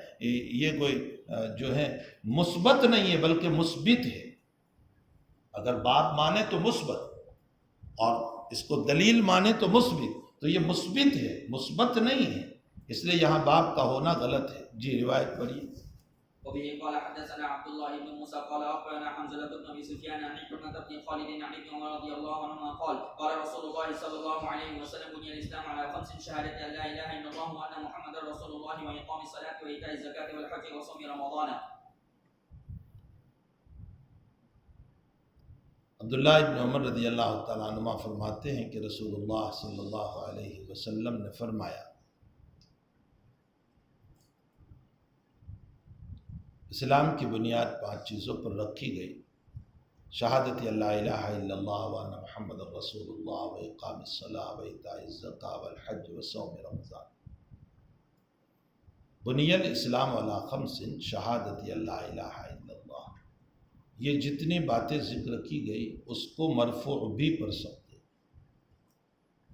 یہ کوئی جو ہے مثبت نہیں ہے بلکہ مثبت ہے۔ اگر باب مانے تو مثبت، اور اس کو دلیل مانے تو مثبت، تو یہ مثبت ہے، مثبت نہیں ہے، اس لیے یہاں باب کا ہونا غلط ہے۔ جی روایت پڑھیے۔ وبه قال حدثنا عبد الله بن موسى قال اخبرنا حمزه بن ابي سفيان عن عكرمه بن خالد عن ابن عمر رضي الله عنهما قال قال رسول الله صلى الله عليه وسلم بني الاسلام على خمس: شهاده ان لا اله الا الله وان محمدا رسول الله واقام الصلاه وايتاء الزكاه والحج وصوم رمضان۔ عبداللہ ابن عمر رضی اللہ تعالیٰ عنہ فرماتے ہیں کہ رسول اللہ صلی اللہ علیہ وسلم نے فرمایا اسلام کی بنیاد 5 چیزوں پر رکھی گئی: شہادت اللہ الہ الا اللہ وان محمد رسول اللہ و اقام الصلاۃ و ایتاء الزکاۃ والحج وصوم رمضان۔ بنی الاسلام علی خمس: شہادت اللہ الہ الا اللہ۔ یہ جتنی باتیں ذکر کی گئی اس کو مرفوع بھی پڑھ سکتے،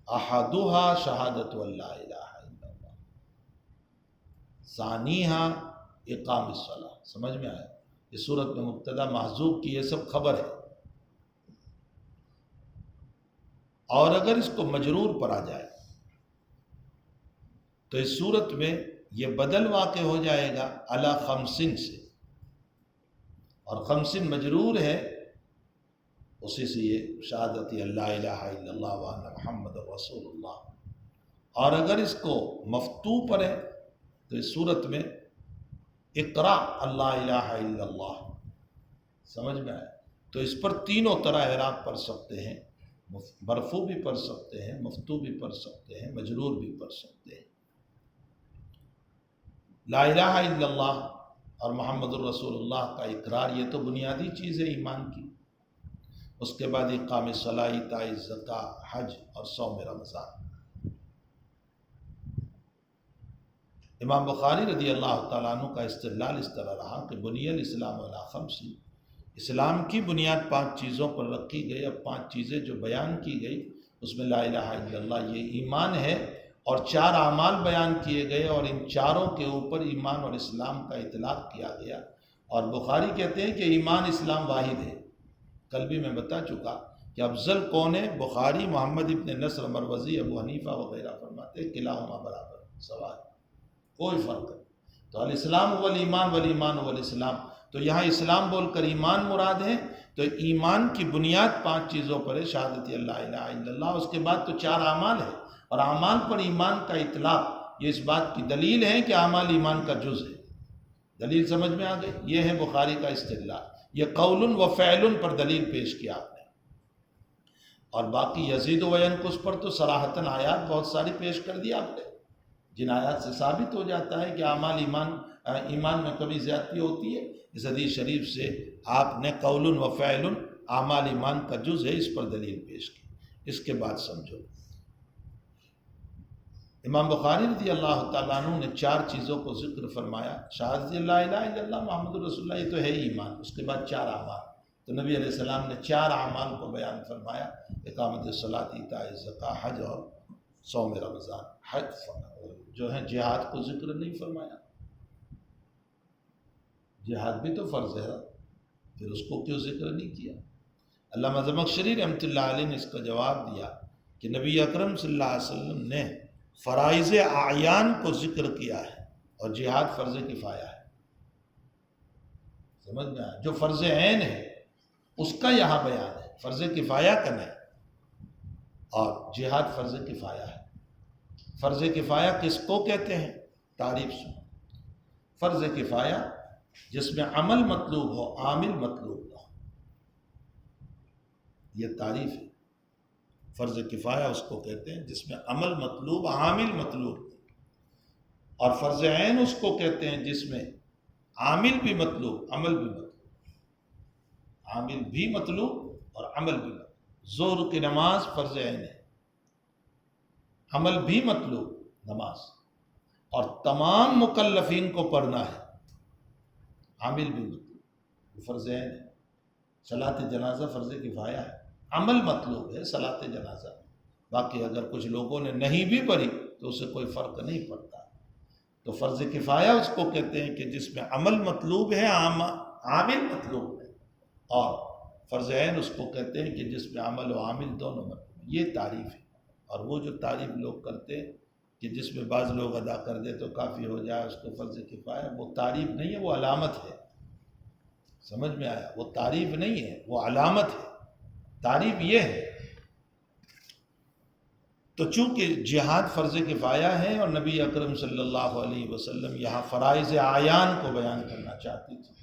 احدھا شہادت اللہ الہ الا اللہ، ثانیہا اقام الصلاۃ۔ سمجھ میں آیا؟ اس صورت میں مبتدا محذوف کی یہ سب خبر ہے، اور اگر اس کو مجرور پر آ جائے تو اس صورت میں یہ بدل واقع ہو جائے گا علی خمسن سے، اور خمسن مجرور ہے، اسی سے یہ شہادت اللہ الہ الا اللہ وان محمد رسول اللہ۔ اور اگر اس کو مفتوح پر ہے تو اس صورت میں اقرا اللہ الہ الا اللہ۔ سمجھ میں آیا؟ تو اس پر تینوں طرح اعراب پڑھ سکتے ہیں، مرفوع بھی پڑھ سکتے ہیں، مفتوح بھی پڑھ سکتے ہیں، مجرور بھی پڑھ سکتے ہیں۔ لا الہ الا اللہ اور محمد الرسول اللہ کا اقرار یہ تو بنیادی چیز ہے ایمان کی، اس کے بعد اقام الصلاۃ، ایتاء الزکاۃ، حج اور صوم رمضان۔ امام بخاری رضی اللہ تعالیٰ عنہ کا استدلال اس طرح رہا کہ بنی الاسلام علی خمس، اسلام کی بنیاد 5 چیزوں پر رکھی گئی۔ اب 5 چیزیں جو بیان کی گئی اس میں لا الہ الا اللہ یہ ایمان ہے، اور 4 اعمال بیان کیے گئے، اور ان چاروں کے اوپر ایمان اور اسلام کا اطلاق کیا گیا۔ اور بخاری کہتے ہیں کہ ایمان اسلام واحد ہے۔ کل بھی میں بتا چکا کہ افضل کون ہے؟ بخاری، محمد ابن نصر مروزی، ابو حنیفہ وغیرہ فرماتے ہیں کلاہما برابر سوال، کوئی فرق نہیں۔ تو الاسلام هو الایمان والایمان هو الاسلام، تو یہاں اسلام بول کر ایمان مراد ہے، تو ایمان کی بنیاد 5 چیزوں پر ہے، شہادت اللہ الہ الا اللہ، اس کے بعد تو 4 اعمال ہے، اور اعمال پر ایمان کا اطلاق یہ اس بات کی دلیل ہے کہ اعمال ایمان کا جز ہے۔ دلیل سمجھ میں آ گئی؟ یہ ہے بخاری کا استدلال، یہ قول و فعل پر دلیل پیش کیا آپ نے۔ اور باقی یزید و ینقص پر تو صراحتاً آیات بہت ساری پیش کر دی آپ نے، جن آیات سے ثابت ہو جاتا ہے کہ اعمال ایمان میں کبھی زیادتی ہوتی ہے۔ اس حدیث شریف سے آپ نے قول و فعل اعمال ایمان کا جز ہے، اس پر دلیل پیش کی۔ اس کے بعد سمجھو، امام بخاری رضی اللہ تعالیٰ عنہ نے 4 چیزوں کو ذکر فرمایا، شہادت لا الہ الا اللہ محمد رسول اللہ، یہ تو ہے ہی ایمان، اس کے بعد 4 اعمال، تو نبی علیہ السلام نے 4 اعمال کو بیان فرمایا، اقامت الصلاۃ، ایتاء الزکوٰۃ، حج اور صوم رمضان۔ حج جو ہے جہاد کو ذکر نہیں فرمایا، جہاد بھی تو فرض ہے، پھر اس کو کیوں ذکر نہیں کیا؟ علامہ زمخشری رحمۃ اللہ علیہ نے اس کا جواب دیا کہ نبی اکرم صلی اللہ علیہ وسلم نے فرائض اعیان کو ذکر کیا ہے، اور جہاد فرض کفایہ ہے۔ سمجھ میں آیا؟ جو فرض عین ہے اس کا یہاں بیان ہے، فرض کفایہ کا نہیں، اور جہاد فرض کفایہ ہے۔ فرض کفایہ کس کو کہتے ہیں؟ تعریف سنو، فرض کفایہ جس میں عمل مطلوب ہو، عامل مطلوب نہ ہو، یہ تعریف ہے۔ فرض کفایہ اس کو کہتے ہیں جس میں عمل مطلوب، عامل مطلوب، اور فرض عین اس کو کہتے ہیں جس میں عامل بھی مطلوب، عمل بھی مطلوب، عامل بھی مطلوب اور عمل بھی مطلوب۔ ظہر کی نماز فرض عین ہے، عمل بھی مطلوب نماز، اور تمام مکلفین کو پڑھنا ہے، عامل بھی مطلوب، وہ فرض عین ہے۔ صلاۃ جنازہ فرض کفایہ ہے، عمل مطلوب ہے صلاۃ جنازہ، باقی اگر کچھ لوگوں نے نہیں بھی پڑھی تو اسے کوئی فرق نہیں پڑتا۔ تو فرض کفایہ اس کو کہتے ہیں کہ جس میں عمل مطلوب ہے، عامل مطلوب ہے، اور فرض عین اس کو کہتے ہیں کہ جس میں عمل و عامل دونوں مطلوب ہیں۔ یہ تعریف ہے، اور وہ جو تعریف لوگ کرتے ہیں کہ جس میں بعض لوگ ادا کر دے تو کافی ہو جائے، اس کو فرض کفایہ، وہ تعریف نہیں ہے، وہ علامت ہے۔ سمجھ میں آیا؟ وہ تعریف نہیں ہے، وہ علامت ہے۔ تعریف یہ ہے، تو چونکہ جہاد فرض کفایہ ہے اور نبی اکرم صلی اللہ علیہ وسلم یہاں فرائض اعیان کو بیان کرنا چاہتے تھے،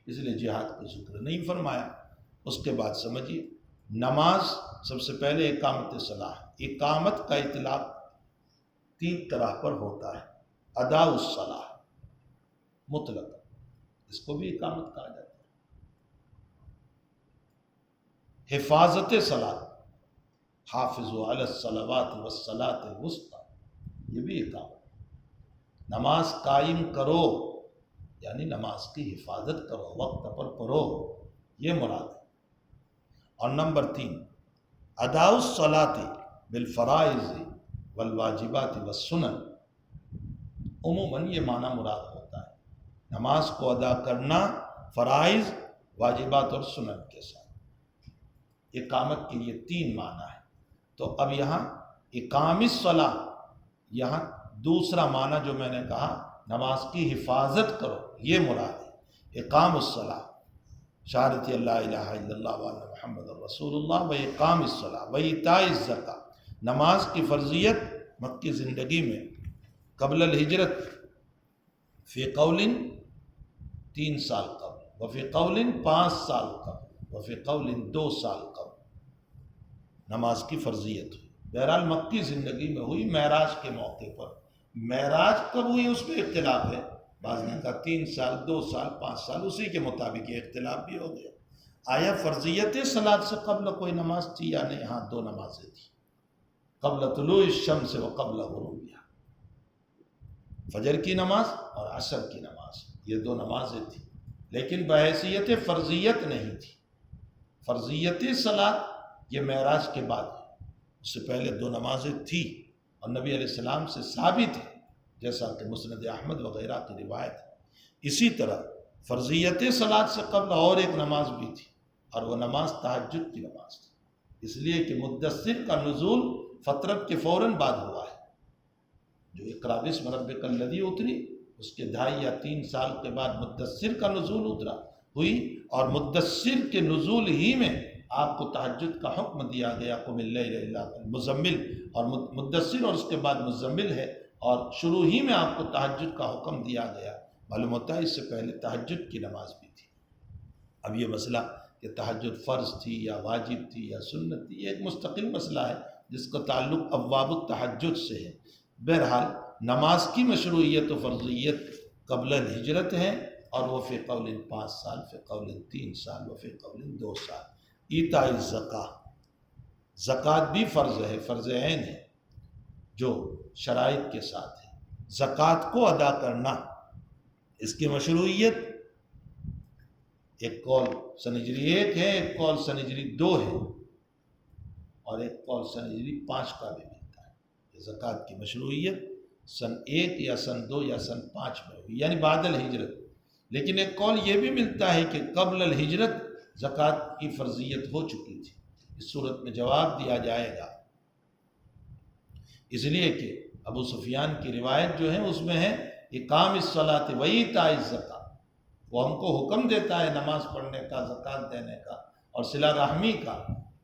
اس لیے جہاد کا ذکر نہیں فرمایا۔ اس کے بعد سمجھیے، نماز سب سے پہلے اقامت صلاح، اقامت کا اطلاق 3 طرح پر ہوتا ہے۔ ادا الصلاح مطلق، اس کو بھی اقامت کہا جاتا ہے۔ حفاظت صلاۃ، حافظوا علی الصلوات والصلاۃ الوسطی، یہ بھی اقامت۔ نماز قائم کرو یعنی نماز کی حفاظت کرو، وقت پر پڑھو، یہ مراد ہے۔ اور نمبر 3، اداء الصلاۃ بالفرائض والواجبات والسنن، عموماً یہ معنی مراد ہوتا ہے، نماز کو ادا کرنا فرائض، واجبات اور سنن کے ساتھ۔ اقامت کے یہ 3 معنی ہے۔ تو اب یہاں اقام الصلاۃ، یہاں دوسرا معنی جو میں نے کہا نماز کی حفاظت کرو، یہ مراد ہے۔ اقام الصلاۃ، شہادت اللہ الہ الا اللہ وان محمد رسول اللہ، و اقام الصلاۃ و ایتاء الزکوٰۃ، نماز کی فرضیت مکی زندگی میں قبل الہجرت، فی قول 3 سال قبل، وفی قول 5 سال قبل، وفی قول 2 سال قبل نماز کی فرضیت ہوئی۔ بہرحال مکی زندگی میں ہوئی، معراج کے موقع پر۔ معراج کب ہوئی اس پہ اختلاف ہے، بعض نے کہا 3 سال، 2 سال، 5 سال، اسی کے مطابق یہ اختلاف بھی ہو گیا۔ آیا فرضیت صلاۃ سے قبل کوئی نماز تھی یا نہیں؟ ہاں، 2 نمازیں تھیں، قبل طلوع الشمس و قبل غروبها۔ فجر کی نماز اور عصر کی نماز، یہ دو نمازیں تھیں، لیکن بحیثیت فرضیت نہیں تھی۔ فرضیت صلاۃ یہ معراج کے بعد ہے، اس سے پہلے دو نمازیں تھیں اور نبی علیہ السلام سے ثابت ہے، جیسا کہ مسند احمد وغیرہ کی روایت ہے۔ اسی طرح فرضیت صلاۃ سے قبل اور ایک نماز بھی تھی، اور وہ نماز تہجد کی نماز تھی، اس لیے کہ مدثر کا نزول فطرت کے فوراً بعد ہوا ہے۔ جو اقرأ باسم ربک الذی اتری، اس کے 2.5 یا 3 سال کے بعد مدثر کا نزول ہوئی، اور مدثر کے نزول ہی میں آپ کو تہجد کا حکم دیا گیا، قم اللیل الا مزمل، اور مدثر اور اس کے بعد مزمل ہے، اور شروع ہی میں آپ کو تہجد کا حکم دیا گیا۔ معلوم ہوتا ہے اس سے پہلے تہجد کی نماز بھی تھی۔ اب یہ مسئلہ کہ تہجد فرض تھی یا واجب تھی یا سنت تھی، یہ ایک مستقل مسئلہ ہے جس کا تعلق ابواب التہجد سے ہے۔ بہرحال نماز کی مشروعیت و فرضیت قبل الہجرت ہے، اور وہ فی قول 5 سال، فی قول 3 سال، و فی قول 2 سال۔ ایتاء الزکوٰۃ، زکوٰۃ بھی فرض ہے، فرض عین ہے، جو شرائط کے ساتھ ہے۔ زکوٰۃ کو ادا کرنا، اس کی مشروعیت ایک قول سن ہجری 1 ہے، ایک قول سن ہجری 2 ہے، اور ایک قول سن ہجری 5 کا بھی ملتا ہے۔ زکوٰۃ کی مشروعیت سن 1 یا سن 2 یا سن 5 میں ہوئی، یعنی بعد الہجرت۔ لیکن ایک قول یہ بھی ملتا ہے کہ قبل الہجرت زکوٰۃ کی فرضیت ہو چکی تھی۔ اس صورت میں جواب دیا جائے گا، اس لیے کہ ابو سفیان کی روایت جو ہے اس میں ہے اقام الصلاۃ و ایتاء الزکوٰۃ، وہ ہم کو حکم دیتا ہے نماز پڑھنے کا، زکوٰۃ دینے کا اور صلہ رحمی کا۔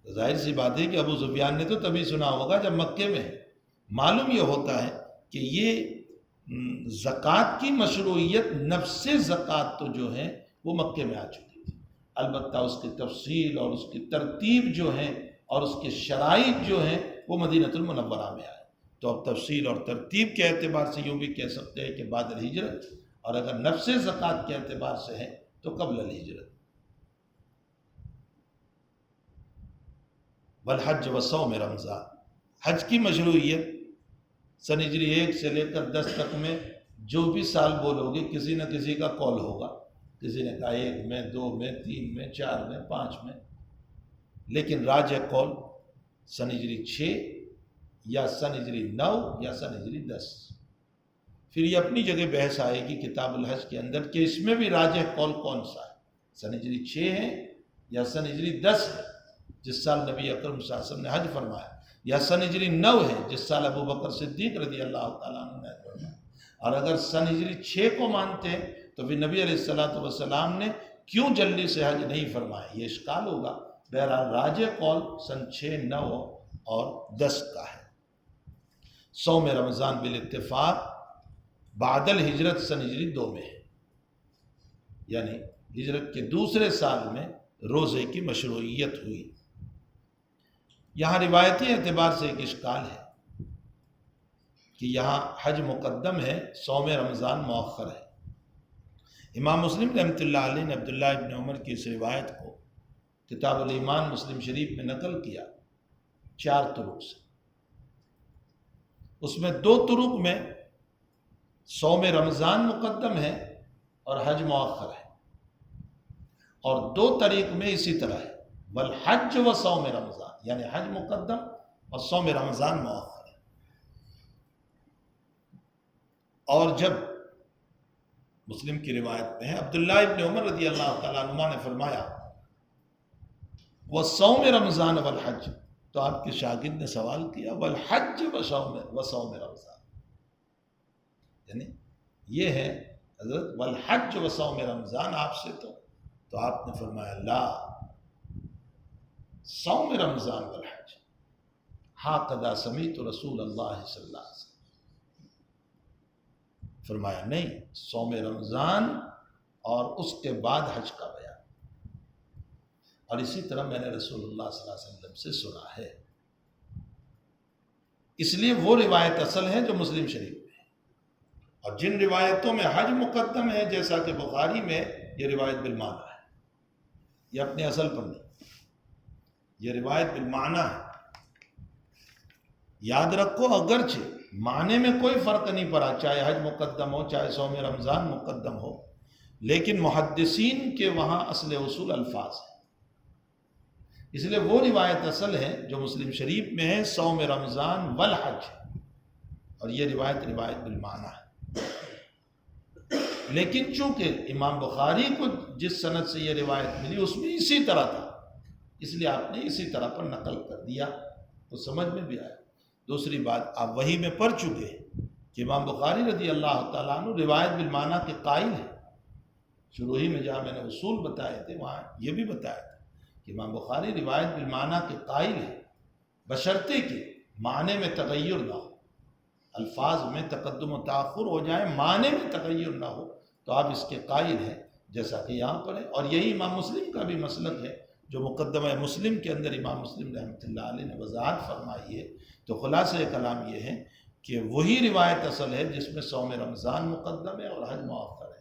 تو ظاہر سی بات ہے کہ ابو سفیان نے تو تبھی سنا ہوگا جب مکے میں ہے۔ معلوم یہ ہوتا ہے کہ یہ زکوٰۃ کی مشروعیت، نفس زکوٰۃ تو جو ہے وہ مکے میں آ چکی تھی، البتہ اس کی تفصیل اور اس کی ترتیب جو ہے اور اس کے شرائط جو ہیں وہ مدینۃ المنورہ میں آئے۔ تو اب تفصیل اور ترتیب کے اعتبار سے یوں بھی کہہ سکتے ہیں کہ بعد الہجرت، اور اگر نفس زکوٰۃ کے اعتبار سے ہے تو قبل الہجرت۔ والحج وصوم رمضان، حج کی مشروعیت سن ہجری 1 سے لے کر 10 تک میں جو بھی سال بولو گے کسی نہ کسی کا قول ہوگا، کسی نے کہا 1 میں، 2 میں، 3 میں، 4 میں، 5 میں، لیکن راجح قول سن ہجری 6 یا سن ہجری 9 یا سن ہجری 10۔ پھر یہ اپنی جگہ بحث آئے گی کتاب الحج کے اندر کہ اس میں بھی راجح قول کون سا ہے، سن ہجری 6 ہے یا سن ہجری 10 ہے جس سال نبی اکرم صلی اللہ علیہ وسلم نے حج فرمایا، یا سن ہجری 9 ہے جس سال ابو بکر صدیق رضی اللہ تعالیٰ عنہ نے فرمایا۔ اور اگر سن ہجری 6 کو مانتے ہیں تو پھر نبی علیہ السلام نے کیوں جلدی سے حج نہیں فرمایا، یہ اشکال ہوگا۔ بہرحال راجح قول سن 6، 9 اور 10 کا ہے۔ صوم رمضان بالاتفاق بعد الہجرت سن ہجری 2 میں ہے، یعنی ہجرت کے دوسرے سال میں روزے کی مشروعیت ہوئی۔ یہاں روایتی اعتبار سے ایک اشکال ہے کہ یہاں حج مقدم ہے، صوم رمضان مؤخر ہے۔ امام مسلم رحمۃ اللہ علیہ نے عبداللہ ابن عمر کی اس روایت کو کتاب الایمان مسلم شریف میں نقل کیا 4 طرق سے۔ اس میں 2 طرق میں صوم رمضان مقدم ہے اور حج مؤخر ہے، اور 2 طریق میں اسی طرح ہے، والحج و صوم رمضان، یعنی حج مقدم اور صوم رمضان مؤخر ہے۔ اور جب مسلم کی روایت میں ہے عبداللہ ابن عمر رضی اللہ تعالیٰ عنہ نے فرمایا وصوم رمضان والحج، تو آپ کے شاگرد نے سوال کیا والحج وصوم رمضان، یعنی یہ ہے حضرت والحج وصوم رمضان آپ سے، تو آپ نے فرمایا لا، صوم رمضان والحج ہاکذا سمیعت رسول اللہ صلی اللہ علیہ وسلم، فرمایا نہیں، صوم رمضان اور اس کے بعد حج کا بیان، اور اسی طرح میں نے رسول اللہ صلی اللہ علیہ وسلم سے سنا ہے۔ اس لیے وہ روایت اصل ہے جو مسلم شریف میں ہے، اور جن روایتوں میں حج مقدم ہے جیسا کہ بخاری میں یہ روایت بالمعنی ہے، یہ اپنے اصل پر نہیں، یہ روایت بالمعنی ہے۔ یاد رکھو اگرچہ معنی میں کوئی فرق نہیں پڑا، چاہے حج مقدم ہو چاہے صوم رمضان مقدم ہو، لیکن محدثین کے وہاں اصل اصول الفاظ ہیں، اس لیے وہ روایت اصل ہے جو مسلم شریف میں ہے، صوم رمضان والحج، اور یہ روایت بالمعنی ہے۔ لیکن چونکہ امام بخاری کو جس سند سے یہ روایت ملی اس میں اسی طرح تھا، اس لیے آپ نے اسی طرح پر نقل کر دیا تو سمجھ میں بھی آیا۔ دوسری بات، آپ وہی میں پڑھ چکے ہیں کہ امام بخاری رضی اللہ تعالیٰ عنہ روایت بالمعنی کے قائل ہیں۔ شروع ہی میں جہاں میں نے اصول بتائے تھے وہاں یہ بھی بتایا تھا کہ امام بخاری روایت بالمعنی کے قائل ہیں، بشرطے کہ معنی میں تغیر نہ ہو، الفاظ میں تقدم و تاخر ہو جائے، معنی میں تغیر نہ ہو تو آپ اس کے قائل ہیں، جیسا کہ یہاں پر ہے۔ اور یہی امام مسلم کا بھی مسلک ہے جو مقدمہ مسلم کے اندر امام مسلم رحمۃ اللہ علیہ نے وضاحت فرمائی ہے۔ تو خلاصہ کلام یہ ہے کہ وہی روایت اصل ہے جس میں صوم رمضان مقدم ہے اور حج مؤخر ہے،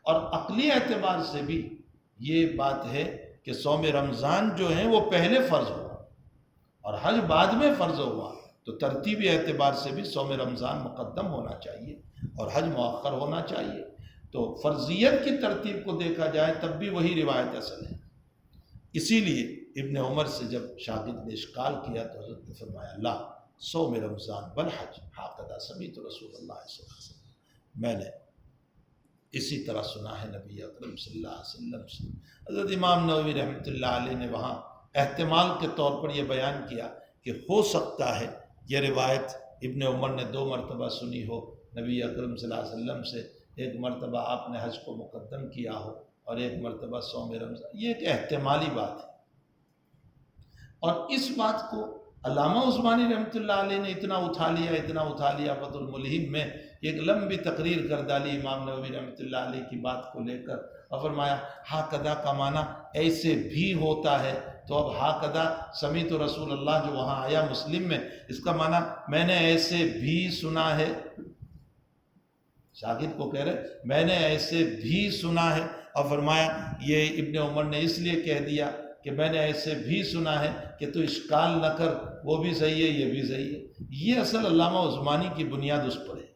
اور عقلی اعتبار سے بھی یہ بات ہے کہ صوم رمضان جو ہے وہ پہلے فرض ہوا اور حج بعد میں فرض ہوا، تو ترتیبی اعتبار سے بھی صوم رمضان مقدم ہونا چاہیے اور حج مؤخر ہونا چاہیے۔ تو فرضیت کی ترتیب کو دیکھا جائے تب بھی وہی روایت اصل ہے۔ اسی لیے ابن عمر سے جب شاگرد نے اشکال کیا تو حضرت نے فرمایا لا صوم رمضان والحج ہاکذا سمیعت رسول اللہ صلی اللہ علیہ وسلم، میں نے اسی طرح سنا ہے نبی اکرم صلی اللہ علیہ وسلم سے۔ حضرت امام نووی رحمۃ اللہ علیہ نے وہاں احتمال کے طور پر یہ بیان کیا کہ ہو سکتا ہے یہ روایت ابن عمر نے 2 مرتبہ سنی ہو نبی اکرم صلی اللہ علیہ وسلم سے، ایک مرتبہ آپ نے حج کو مقدم کیا ہو اور ایک مرتبہ صوم رمضان، یہ ایک احتمالی بات ہے۔ اور اس بات کو علامہ عثمانی رحمۃ اللہ علیہ نے اتنا اٹھا لیا فتح الملہم میں، ایک لمبی تقریر کر ڈالی امام نووی رحمۃ اللہ علیہ کی بات کو لے کر، اور فرمایا ہاکذا کا معنی ایسے بھی ہوتا ہے، تو اب ہاکذا سمیعت رسول اللہ جو وہاں آیا مسلم میں، اس کا معنی میں نے ایسے بھی سنا ہے، شاگرد کو کہہ رہے میں نے ایسے بھی سنا ہے، اور فرمایا یہ ابن عمر نے اس لیے کہہ دیا کہ میں نے ایسے بھی سنا ہے کہ تو اشکال نہ کر، وہ بھی صحیح ہے یہ بھی صحیح ہے۔ یہ اصل علامہ عثمانی کی بنیاد اس پر ہے،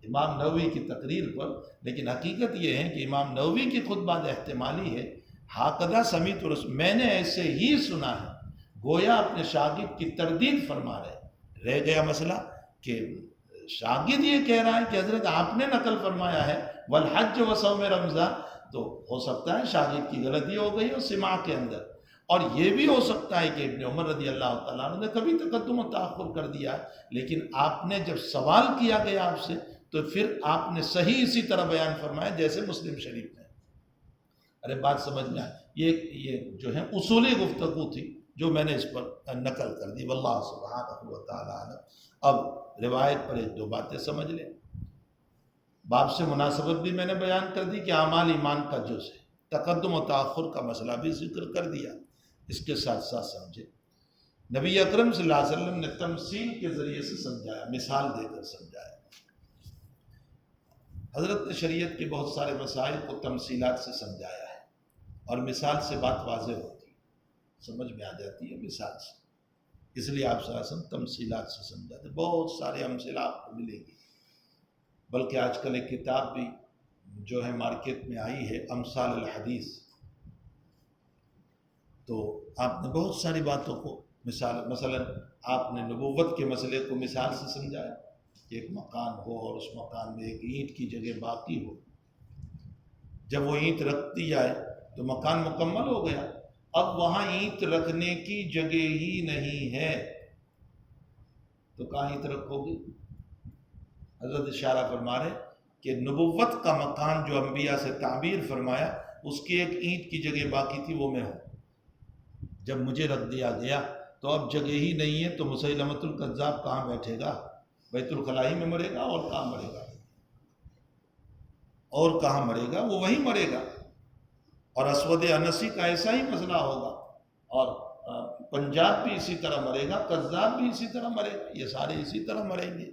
امام نووی کی تقریر پر، لیکن حقیقت یہ ہے کہ امام نووی کی خود بات احتمالی ہے، ہاکذا سمیعت رسول، میں نے ایسے ہی سنا ہے، گویا اپنے شاگرد کی تردید فرما رہ گیا مسئلہ کہ شاگرد یہ کہہ رہا ہے کہ حضرت آپ نے نقل فرمایا ہے والحج و صوم رمضان، تو ہو سکتا ہے شاگرد کی غلطی ہو گئی ہو سماع کے اندر، اور یہ بھی ہو سکتا ہے کہ ابن عمر رضی اللہ تعالیٰ عنہ نے کبھی تقدم و تاخر کر دیا ہے، لیکن آپ نے جب سوال کیا گیا آپ سے تو پھر آپ نے صحیح اسی طرح بیان فرمایا جیسے مسلم شریف میں۔ ارے بات سمجھ میں آئی، یہ جو ہے اصولی گفتگو تھی جو میں نے اس پر نقل کر دی، واللہ سبحانہ و تعالیٰ عنہ۔ اب روایت پر 1-2 باتیں سمجھ لیں۔ باب سے مناسبت بھی میں نے بیان کر دی کہ اعمال ایمان کا جز ہے، تقدم و تاخر کا مسئلہ بھی ذکر کر دیا، اس کے ساتھ ساتھ سمجھے نبی اکرم صلی اللہ علیہ وسلم نے تمثیل کے ذریعے سے سمجھایا، مثال دے کر سمجھایا۔ حضرت نے شریعت کے بہت سارے مسائل کو تمثیلات سے سمجھایا ہے، اور مثال سے بات واضح ہوتی ہے، سمجھ میں آ جاتی ہے مثال سے، اس لیے آپ صلی اللہ علیہ وسلم تمثیلات سے سمجھاتے، بہت سارے امثلہ آپ کو ملیں گی، بلکہ آج کل ایک کتاب بھی جو ہے مارکیٹ میں آئی ہے امثال الحدیث، تو آپ نے بہت ساری باتوں کو مثلا آپ نے نبوت کے مسئلے کو مثال سے سمجھایا کہ ایک مکان ہو اور اس مکان میں ایک اینٹ کی جگہ باقی ہو، جب وہ اینٹ رکھ دی جائے تو مکان مکمل ہو گیا، اب وہاں اینٹ رکھنے کی جگہ ہی نہیں ہے تو کہاں اینٹ رکھو گی؟ حضرت اشارہ فرما رہے کہ نبوت کا مکان جو انبیاء سے تعبیر فرمایا اس کی ایک اینٹ کی جگہ باقی تھی، وہ میں ہوں، جب مجھے رکھ دیا گیا تو اب جگہ ہی نہیں ہے، تو مسیلمۃ الکذاب کہاں بیٹھے گا؟ بیت الخلاء میں مرے گا، اور کہاں مرے گا؟ اور کہاں مرے گا؟ وہ وہیں مرے گا۔ اور اسود انسی کا ایسا ہی مسئلہ ہوگا، اور پنجاب بھی اسی طرح مرے گا، کذاب بھی اسی طرح مرے گا، یہ سارے اسی طرح مریں گے۔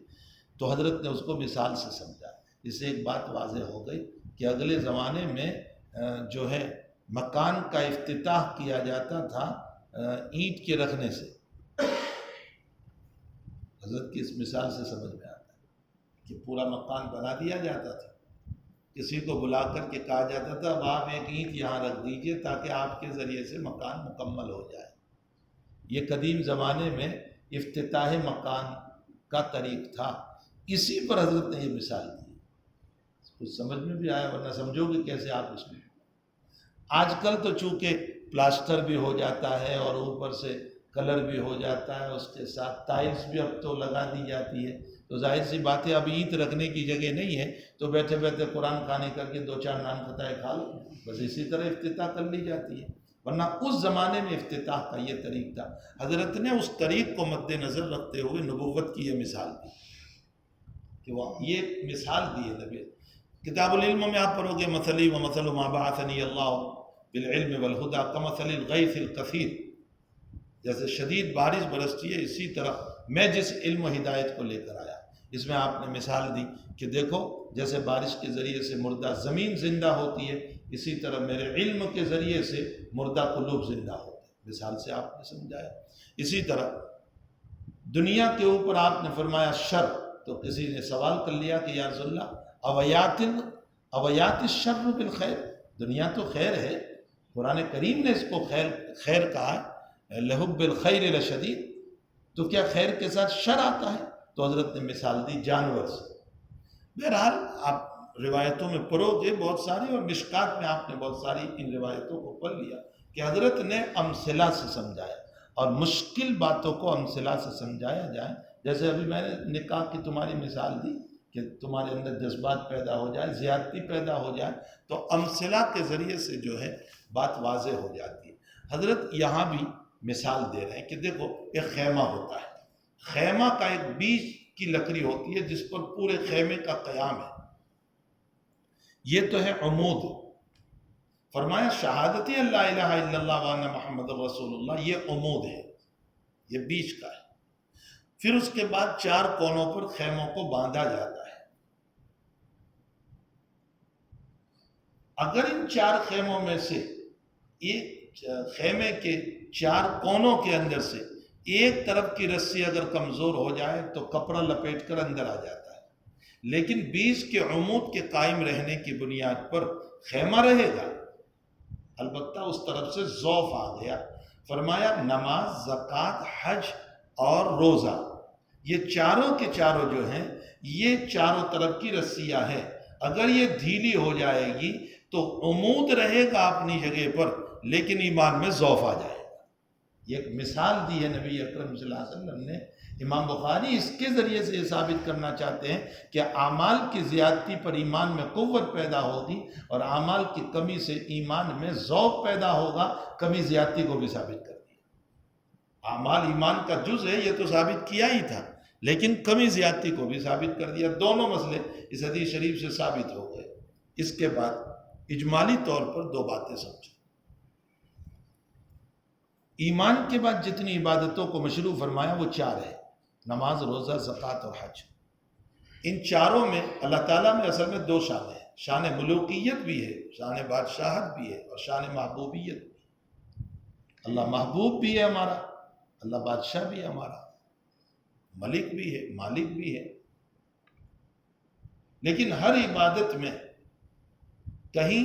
تو حضرت نے اس کو مثال سے سمجھا، اس سے ایک بات واضح ہو گئی کہ اگلے زمانے میں جو ہے مکان کا افتتاح کیا جاتا تھا اینٹ کے رکھنے سے۔ حضرت کی اس مثال سے سمجھ میں آتا ہے کہ پورا مکان بنا دیا جاتا تھا، کسی کو بلا کر کے کہا جاتا تھا اب آپ ایک اینٹ یہاں رکھ دیجئے تاکہ آپ کے ذریعے سے مکان مکمل ہو جائے۔ یہ قدیم زمانے میں افتتاح مکان کا طریق تھا، اسی پر حضرت نے یہ مثال دی۔ کچھ سمجھ میں بھی آیا، ورنہ سمجھو گے کیسے آپ اس میں۔ آج کل تو چونکہ پلاسٹر بھی ہو جاتا ہے اور اوپر سے کلر بھی ہو جاتا ہے، اس کے ساتھ ٹائلز بھی اب تو لگا دی جاتی ہے، تو ظاہر سی بات ہے اب اینٹ رکھنے کی جگہ نہیں ہے تو بیٹھے بیٹھے قرآن کھانے کر کے 2-4 نان خطائے کھا لو، بس اسی طرح افتتاح کر لی جاتی ہے۔ ورنہ اس زمانے میں افتتاح کا یہ طریق تھا۔ حضرت نے اس طریق کو مد نظر رکھتے ہوئے نبوت کی یہ مثال دی کہ وہ یہ مثال دی ہے نبی۔ کتاب العلم میں آپ پڑھو گے مثلی و مثل ما بعثنی اللہ بالعلم والہدی کمثل الغیث الکثیر، جیسے شدید بارش برستی ہے اسی طرح میں جس علم و ہدایت کو لے کر آیا۔ اس میں آپ نے مثال دی کہ دیکھو جیسے بارش کے ذریعے سے مردہ زمین زندہ ہوتی ہے، اسی طرح میرے علم کے ذریعے سے مردہ قلوب زندہ ہوتے ہیں۔ مثال سے آپ نے سمجھایا۔ اسی طرح دنیا کے اوپر آپ نے فرمایا شر، تو کسی نے سوال کر لیا کہ یا رسول اللہ اویات الشر بالخیر، دنیا تو خیر ہے، قرآن کریم نے اس کو خیر کہا ہے، لحب الخیر لشدید، تو کیا خیر کے ساتھ شر آتا ہے؟ تو حضرت نے مثال دی جانور سے۔ بہرحال آپ روایتوں میں پڑھو گے بہت ساری، اور مشکات میں آپ نے بہت ساری ان روایتوں کو پڑھ لیا کہ حضرت نے امثلہ سے سمجھایا، اور مشکل باتوں کو امثلہ سے سمجھایا جائے۔ جیسے ابھی میں نے نکاح کی تمہاری مثال دی کہ تمہارے اندر جذبات پیدا ہو جائے، زیادتی پیدا ہو جائے، تو امثلہ کے ذریعے سے جو ہے بات واضح ہو جاتی ہے۔ حضرت یہاں بھی مثال دے رہے ہیں کہ دیکھو ایک خیمہ ہوتا ہے، خیمہ کا ایک بیچ کی لکڑی ہوتی ہے جس پر پورے خیمے کا قیام ہے، یہ تو ہے عمود۔ فرمایا شہادتی اللہ الہ الا اللہ وان محمد رسول اللہ، یہ عمود ہے، یہ بیچ کا ہے۔ پھر اس کے بعد 4 کونوں پر خیموں کو باندھا جاتا ہے۔ اگر ان 4 خیموں میں سے ایک خیمے کے 4 کونوں کے اندر سے ایک طرف کی رسی اگر کمزور ہو جائے تو کپڑا لپیٹ کر اندر آ جاتا ہے، لیکن بیچ کے عمود کے قائم رہنے کی بنیاد پر خیمہ رہے گا۔ البتہ اس طرف سے ضعف آ گیا۔ فرمایا نماز، زکوٰۃ، حج اور روزہ، یہ چاروں کے چاروں جو ہیں یہ چاروں طرف کی رسیاں ہیں، اگر یہ ڈھیلی ہو جائے گی تو عمود رہے گا اپنی جگہ پر لیکن ایمان میں ضعف آ جائے گا۔ یہ ایک مثال دی ہے نبی اکرم صلی اللہ علیہ وسلم نے۔ امام بخاری اس کے ذریعے سے یہ ثابت کرنا چاہتے ہیں کہ اعمال کی زیادتی پر ایمان میں قوت پیدا ہوگی، اور اعمال کی کمی سے ایمان میں ضعف پیدا ہوگا۔ کمی زیادتی کو بھی ثابت کر دیا۔ اعمال ایمان کا جز ہے، یہ تو ثابت کیا ہی تھا، لیکن کمی زیادتی کو بھی ثابت کر دیا۔ دونوں مسئلے اس حدیث شریف سے ثابت ہو گئے۔ اس کے بعد اجمالی طور پر 2 باتیں سمجھیں۔ ایمان کے بعد جتنی عبادتوں کو مشروع فرمایا وہ 4 ہے، نماز، روزہ، زکوٰۃ اور حج۔ ان چاروں میں اللہ تعالیٰ میں اصل میں 2 شانیں ہیں، شان ملوکیت بھی ہے، شان بادشاہت بھی ہے، اور شان محبوبیت بھی ہے۔ اللہ محبوب بھی ہے ہمارا، اللہ بادشاہ بھی ہے ہمارا، ملک بھی ہے، مالک بھی ہے۔ لیکن ہر عبادت میں کہیں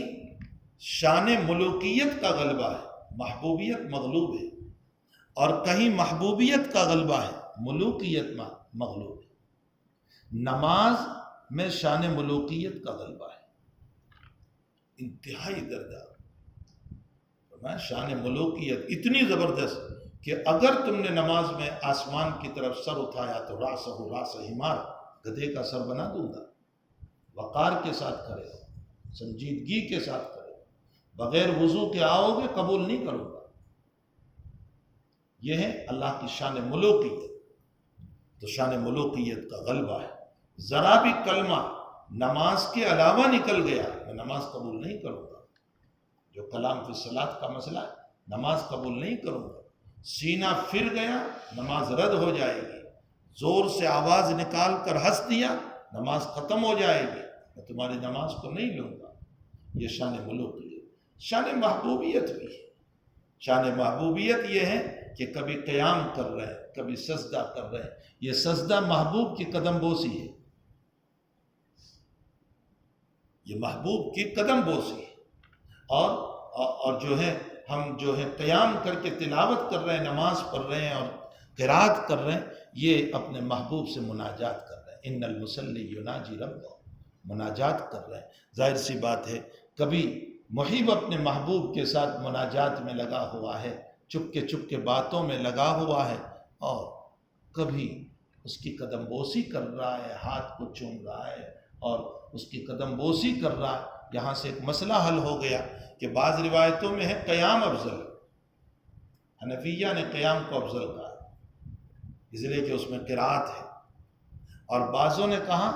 شان ملوکیت کا غلبہ ہے، محبوبیت مغلوب ہے، اور کہیں محبوبیت کا غلبہ ہے، ملوکیت مغلوب ہے۔ نماز میں شان ملوکیت کا غلبہ ہے، انتہائی درجہ۔ شان ملوکیت اتنی زبردست کہ اگر تم نے نماز میں آسمان کی طرف سر اٹھایا تو راسہ راس حمار، گدھے کا سر بنا دوں گا۔ وقار کے ساتھ کھڑے ہو، سنجیدگی کے ساتھ کھڑے ہو، بغیر وضو کے آؤ گے قبول نہیں کروں گا۔ یہ ہے اللہ کی شان ملوکیت۔ تو شان ملوکیت کا غلبہ ہے۔ ذرا بھی کلمہ نماز کے علاوہ نکل گیا میں نماز قبول نہیں کروں گا۔ جو کلام فی الصلاۃ کا مسئلہ ہے، نماز قبول نہیں کروں گا۔ سینہ پھر گیا، نماز رد ہو جائے گی۔ زور سے آواز نکال کر ہنس دیا، نماز ختم ہو جائے گی، میں تمہاری نماز کو نہیں لوں گا۔ یہ شان ملوکیت۔ شان محبوبیت بھی ہے۔ شان محبوبیت یہ ہے کہ کبھی قیام کر رہے ہیں، کبھی سجدہ کر رہے ہیں. یہ سجدہ محبوب کی قدم بوسی ہے، یہ محبوب کی قدم بوسی ہے. اور جو ہے ہم جو ہے قیام کر کے تلاوت کر رہے ہیں، نماز پڑھ رہے ہیں اور قرات کر رہے ہیں، یہ اپنے محبوب سے مناجات کر رہے ہیں. ان المصلی یناجی ربہ، مناجات کر رہے ہیں. ظاہر سی بات ہے کبھی محب اپنے محبوب کے ساتھ مناجات میں لگا ہوا ہے، چپ کے باتوں میں لگا ہوا ہے، اور کبھی اس کی قدم بوسی کر رہا ہے، ہاتھ کو چوم رہا ہے اور اس کی قدم بوسی کر رہا ہے. یہاں سے ایک مسئلہ حل ہو گیا کہ بعض روایتوں میں ہے قیام افضل، حنفیہ نے قیام کو افضل کہا اس لیے کہ اس میں قرات ہے، اور بعضوں نے کہا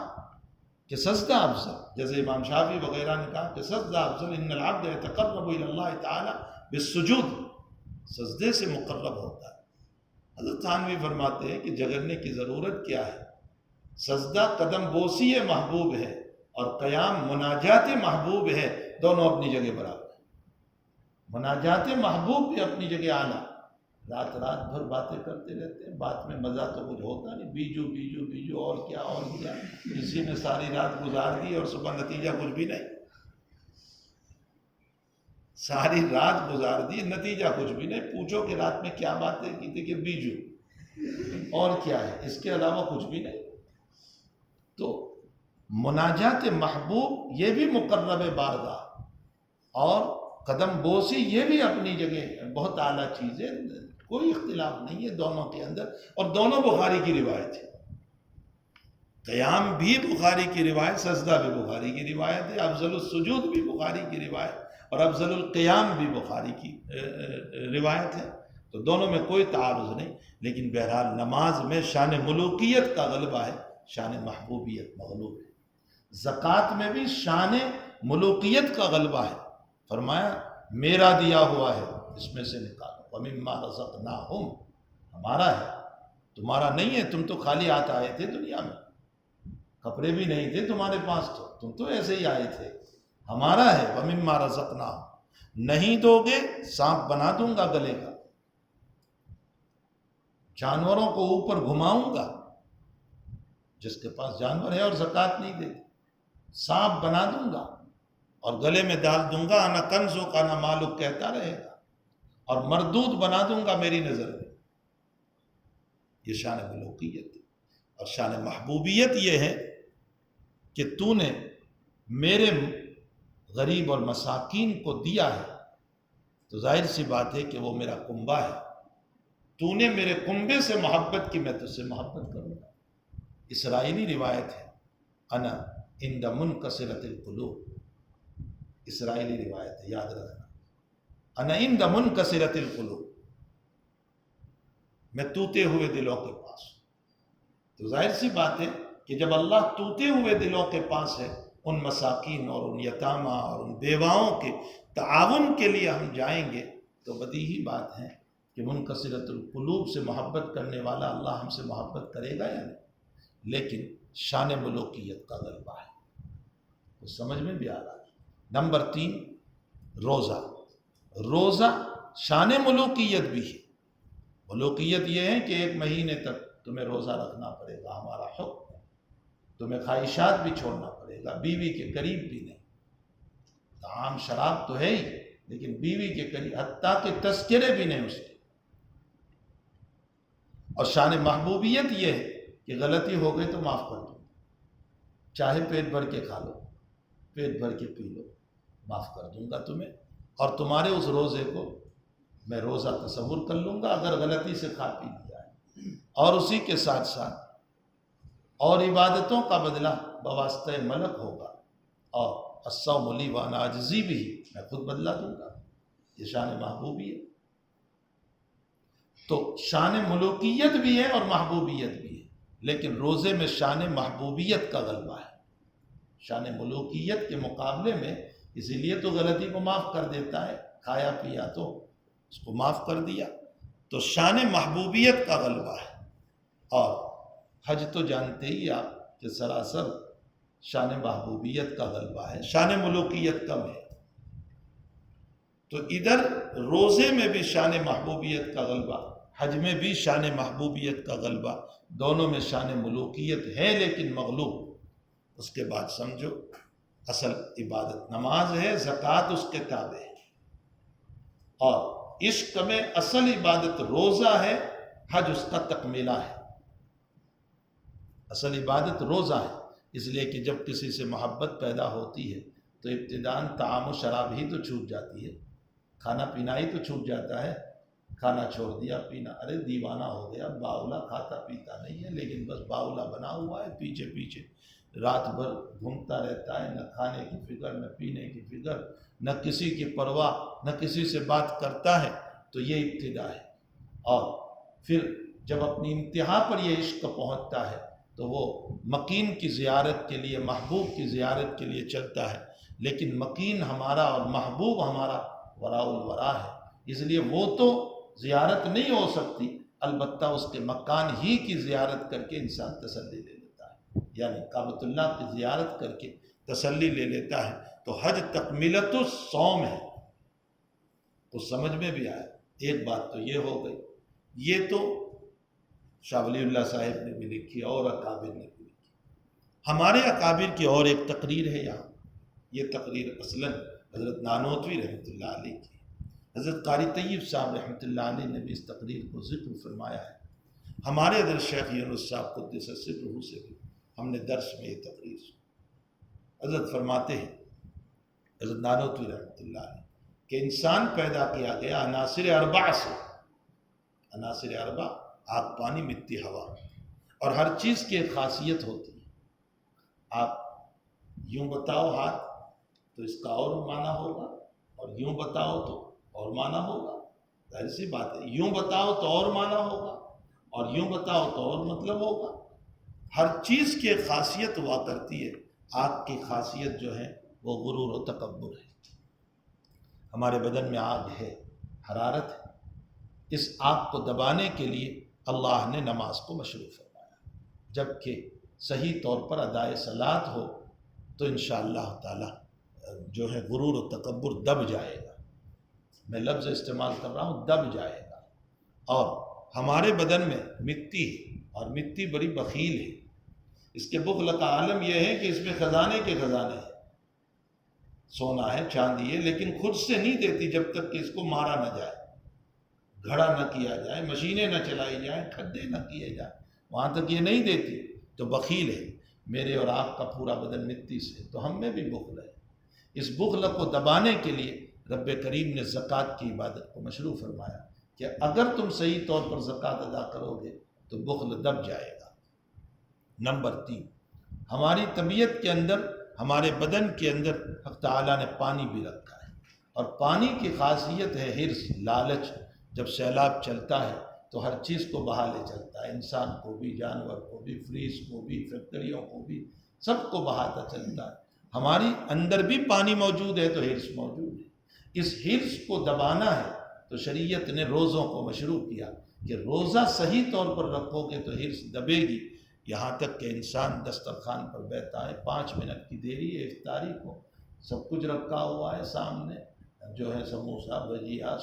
کہ سجدہ افضل، جیسے امام شافعی وغیرہ نے کہا کہ سجدہ افضل. ان العبد يتقرب الى اللہ تعالی بالسجود، سجدے سے مقرب ہوتا ہے. حضرت تھانوی فرماتے ہیں کہ جگرنے کی ضرورت کیا ہے، سجدہ قدم بوسی محبوب ہے اور قیام مناجات محبوب ہے، دونوں اپنی جگہ برابر ہیں. مناجات محبوب بھی اپنی جگہ اعلیٰ. رات بھر باتیں کرتے رہتے ہیں، بات میں مزہ تو کچھ ہوتا نہیں، بیجو اور کیا اسی میں ساری رات گزار دی اور صبح نتیجہ کچھ بھی نہیں. ساری رات گزار دی، نتیجہ کچھ بھی نہیں. پوچھو کہ رات میں کیا باتیں کی تھی، کہ بیجو اور کیا ہے، اس کے علاوہ کچھ بھی نہیں. تو مناجات محبوب یہ بھی مقرب بارگاہ، اور قدم بوسی یہ بھی اپنی جگہ بہت اعلیٰ چیز ہے، کوئی اختلاف نہیں ہے دونوں کے اندر. اور دونوں بخاری کی روایت ہے، قیام بھی بخاری کی روایت، سجدہ بھی بخاری کی روایت ہے، افضل السجود بھی بخاری کی روایت اور افضل القیام بھی بخاری کی روایت ہے. تو دونوں میں کوئی تعارض نہیں. لیکن بہرحال نماز میں شان ملوکیت کا غلبہ ہے، شان محبوبیت مغلوب ہے. زکوٰۃ میں بھی شان ملوکیت کا غلبہ ہے. فرمایا میرا دیا ہوا ہے، اس میں سے نکالو. وَمِمَّا رَزَقْنَاهُمْ، ہمارا ہے، تمہارا نہیں ہے. تم تو خالی ہاتھ آئے تھے دنیا میں، کپڑے بھی نہیں تھے تمہارے پاس، تو تم تو ایسے ہی آئے تھے. ہمارا ہے. وَمِمَّا رَزَقْنَاهُمْ، نہیں دو گے سانپ بنا دوں گا گلے کا، جانوروں کو اوپر گھماؤں گا. جس کے پاس جانور ہے اور زکوٰۃ نہیں دیتے، سانپ بنا دوں گا اور گلے میں ڈال دوں گا. انا کنزک انا مالک کہتا رہے گا، اور مردود بنا دوں گا میری نظر میں. یہ شان ملوکیت ہے. اور شان محبوبیت یہ ہے کہ تو نے میرے غریب اور مساکین کو دیا ہے، تو ظاہر سی بات ہے کہ وہ میرا کنبہ ہے. تو نے میرے کنبے سے محبت کی، میں تجھ سے محبت کروں گا. اسرائیلی روایت ہے، انا عند منکسرۃ القلوب، اسرائیلی روایت ہے، یاد رکھنا. انا عند منکسرۃ القلوب، میں ٹوٹے ہوئے دلوں کے پاس. تو ظاہر سی بات ہے کہ جب اللہ ٹوٹے ہوئے دلوں کے پاس ہے، ان مساکین اور ان یتامہ اور ان بیواؤں کے تعاون کے لیے ہم جائیں گے، تو بدیہی بات ہے کہ منکسرۃ القلوب سے محبت کرنے والا اللہ ہم سے محبت کرے گا یا نہیں. لیکن شان ملوکیت کا غلبہ ہے، تو سمجھ میں بھی آ رہا ہے. نمبر 3، روزہ. روزہ شان ملوکیت بھی ہے. ملوکیت یہ ہے کہ 1 مہینے تک تمہیں روزہ رکھنا پڑے گا، ہمارا حکم ہے. تمہیں خواہشات بھی چھوڑنا پڑے گا، بیوی کے قریب بھی نہیں. طعام شراب تو ہے ہی، لیکن بیوی کے قریب حتیٰ کہ تذکرے بھی نہیں اس کے. اور شان محبوبیت یہ ہے کہ غلطی ہو گئی تو معاف کر دوں، چاہے پیٹ بھر کے کھا لو، پیٹ بھر کے پی لو، معاف کر دوں گا تمہیں. اور تمہارے اس روزے کو میں روزہ تصور کر لوں گا اگر غلطی سے کھا پی لیا ہے. اور اسی کے ساتھ ساتھ اور عبادتوں کا بدلہ بواسطہ ملک ہوگا، اور الصوم لی وانا اجزی بھی، میں خود بدلہ دوں گا. یہ شان محبوبیت. تو شان ملوکیت بھی ہے اور محبوبیت بھی ہے، لیکن روزے میں شان محبوبیت کا غلبہ ہے. شان ملوکیت کے مقابلے میں، اسی لیے تو غلطی کو معاف کر دیتا ہے، کھایا پیا تو اس کو معاف کر دیا. تو شان محبوبیت کا غلبہ ہے. اور حج تو جانتے ہی آپ کہ سراسر شان محبوبیت کا غلبہ ہے، شان ملوکیت کم ہے. تو ادھر روزے میں بھی شان محبوبیت کا غلبہ حج میں بھی شان محبوبیت کا غلبہ، دونوں میں شان ملوکیت ہے لیکن مغلوب۔ اس کے بعد سمجھو اصل عبادت نماز ہے، زکوٰۃ اس کے تابع ہے، اور عشق میں اصل عبادت روزہ ہے، حج اس کا تکملہ ہے۔ اصل عبادت روزہ ہے، اس لیے کہ جب کسی سے محبت پیدا ہوتی ہے تو ابتداً طعام و شراب ہی تو چھوٹ جاتی ہے، کھانا پینا ہی تو چھوٹ جاتا ہے۔ کھانا چھوڑ دیا، پینا، ارے دیوانہ ہو گیا، باولا، کھاتا پیتا نہیں ہے لیکن بس باولا بنا ہوا ہے، پیچھے پیچھے رات بھر گھومتا رہتا ہے، نہ کھانے کی فکر، نہ پینے کی فکر، نہ کسی کی پرواہ، نہ کسی سے بات کرتا ہے، تو یہ ابتدا ہے۔ اور پھر جب اپنی انتہا پر یہ عشق پہنچتا ہے تو وہ مکین کی زیارت کے لیے، محبوب کی زیارت کے لیے چلتا ہے، لیکن مکین ہمارا اور محبوب ہمارا وراء الورا ہے، اس لیے وہ تو زیارت نہیں ہو سکتی، البتہ اس کے مکان ہی کی زیارت کر کے انسان تسلی لے لیتا ہے، یعنی کعبۃ اللہ کی زیارت کر کے تسلی لے لیتا ہے۔ تو حج تکملۃ الصوم ہے، تو سمجھ میں بھی آیا۔ ایک بات تو یہ ہو گئی، یہ تو شاہ ولی اللہ صاحب نے بھی لکھی اور اکابر نے بھی لکھی۔ ہمارے اکابر کی اور ایک تقریر ہے یہاں، یہ تقریر اصلاً حضرت نانوتوی رحمۃ اللہ علیہ کی، حضرت قاری طیب صاحب رحمۃ اللہ علیہ نے بھی اس تقریر کو ذکر فرمایا ہے۔ ہمارے حضرت شیخ یونس صاحب قدس سرہ سے بھی ہم نے درس میں یہ تقریر سنی۔ حضرت فرماتے ہیں، حضرت نانوتوی رحمۃ اللہ علیہ، کہ انسان پیدا کیا گیا عناصر اربع سے، عناصر اربع، آگ، پانی، مٹی، ہوا، اور ہر چیز کی ایک خاصیت ہوتی ہے۔ آپ یوں بتاؤ ہاتھ تو اس کا اور معنی ہوگا، اور یوں بتاؤ تو اور معنی ہوگا، ظاہر سی بات ہے، یوں بتاؤ تو اور معنی ہوگا، اور یوں بتاؤ تو اور مطلب ہوگا۔ ہر چیز کی ایک خاصیت ہوا کرتی ہے، آگ کی خاصیت جو ہے وہ غرور و تکبر ہے۔ ہمارے بدن میں آگ ہے، حرارت ہے، اس آگ کو دبانے کے لیے اللہ نے نماز کو مشروع فرمایا، جبکہ صحیح طور پر ادائے صلاۃ ہو تو انشاءاللہ تعالی جو ہے غرور و تکبر دب جائے گا۔ میں لفظ استعمال کر رہا ہوں، دب جائے گا۔ اور ہمارے بدن میں مٹی ہے، اور مٹی بڑی بخیل ہے، اس کے بخل کا عالم یہ ہے کہ اس میں خزانے کے خزانے ہیں، سونا ہے، چاندی ہے، لیکن خود سے نہیں دیتی جب تک کہ اس کو مارا نہ جائے، گھڑا نہ کیا جائے، مشینیں نہ چلائی جائیں، کھڈے نہ کیے جائیں، وہاں تک یہ نہیں دیتی، تو بخیل ہے۔ میرے اور آپ کا پورا بدن مٹی سے، تو ہم میں بھی بخل ہے۔ اس بخل کو دبانے کے لیے رب کریم نے زکوٰۃ کی عبادت کو مشروع فرمایا کہ اگر تم صحیح طور پر زکوٰۃ ادا کرو گے تو بخل دب جائے گا۔ نمبر 3، ہماری طبیعت کے اندر، ہمارے بدن کے اندر حق تعالیٰ نے پانی بھی رکھا ہے، اور پانی کی خاصیت ہے حرص، لالچ۔ جب سیلاب چلتا ہے تو ہر چیز کو بہا لے چلتا ہے، انسان کو بھی، جانور کو بھی، فریز کو بھی، فیکٹریوں کو بھی، سب کو بہاتا چلتا ہے۔ ہماری اندر بھی پانی موجود ہے تو حرص موجود ہے۔ اس حرص کو دبانا ہے تو شریعت نے روزوں کو مشروع کیا کہ روزہ صحیح طور پر رکھو گے تو حرص دبے گی، یہاں تک کہ انسان دسترخوان پر بیٹھا ہے، 5 منٹ کی دیری ہے افطاری کو، سب کچھ رکھا ہوا ہے سامنے، جو ہے سموسہ، بھجیا،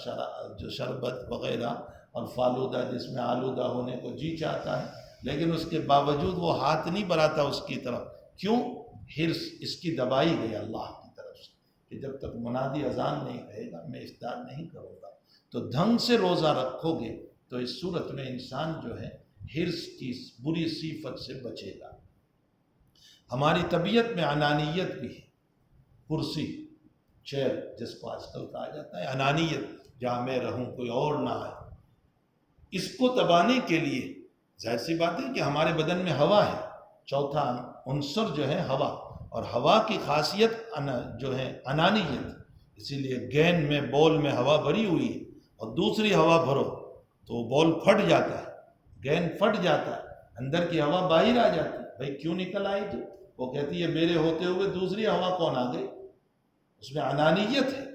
جو شربت وغیرہ، اور فالودہ جس میں آلودہ ہونے کو جی چاہتا ہے، لیکن اس کے باوجود وہ ہاتھ نہیں بڑھاتا اس کی طرف۔ کیوں؟ حرص اس کی دبائی گئی اللہ کی طرف سے کہ جب تک منادی اذان نہیں کہے گا میں افطار نہیں کروں گا۔ تو ڈھنگ سے روزہ رکھو گے تو اس صورت میں انسان جو ہے حرص کی بری صفت سے بچے گا۔ ہماری طبیعت میں انانیت بھی ہے، کرسی، چیئر جس کو آج کل کہا جاتا ہے، انانیت، جہاں میں رہوں کوئی اور نہ آئے، اس کو دبانے کے لیے ظاہر سی بات ہے کہ ہمارے بدن میں ہوا ہے، چوتھا عنصر جو ہے ہوا، اور ہوا کی خاصیت جو ہے انانیت، اسی لیے گین میں، بول میں ہوا بھری ہوئی ہے، اور دوسری ہوا بھرو تو وہ بول پھٹ جاتا ہے، گین پھٹ جاتا ہے، اندر کی ہوا باہر آ جاتی ہے۔ بھائی کیوں نکل آئی تو؟ وہ کہتی ہے میرے ہوتے ہوئے دوسری ہوا کون آ گئی؟ اس میں انانیت ہے۔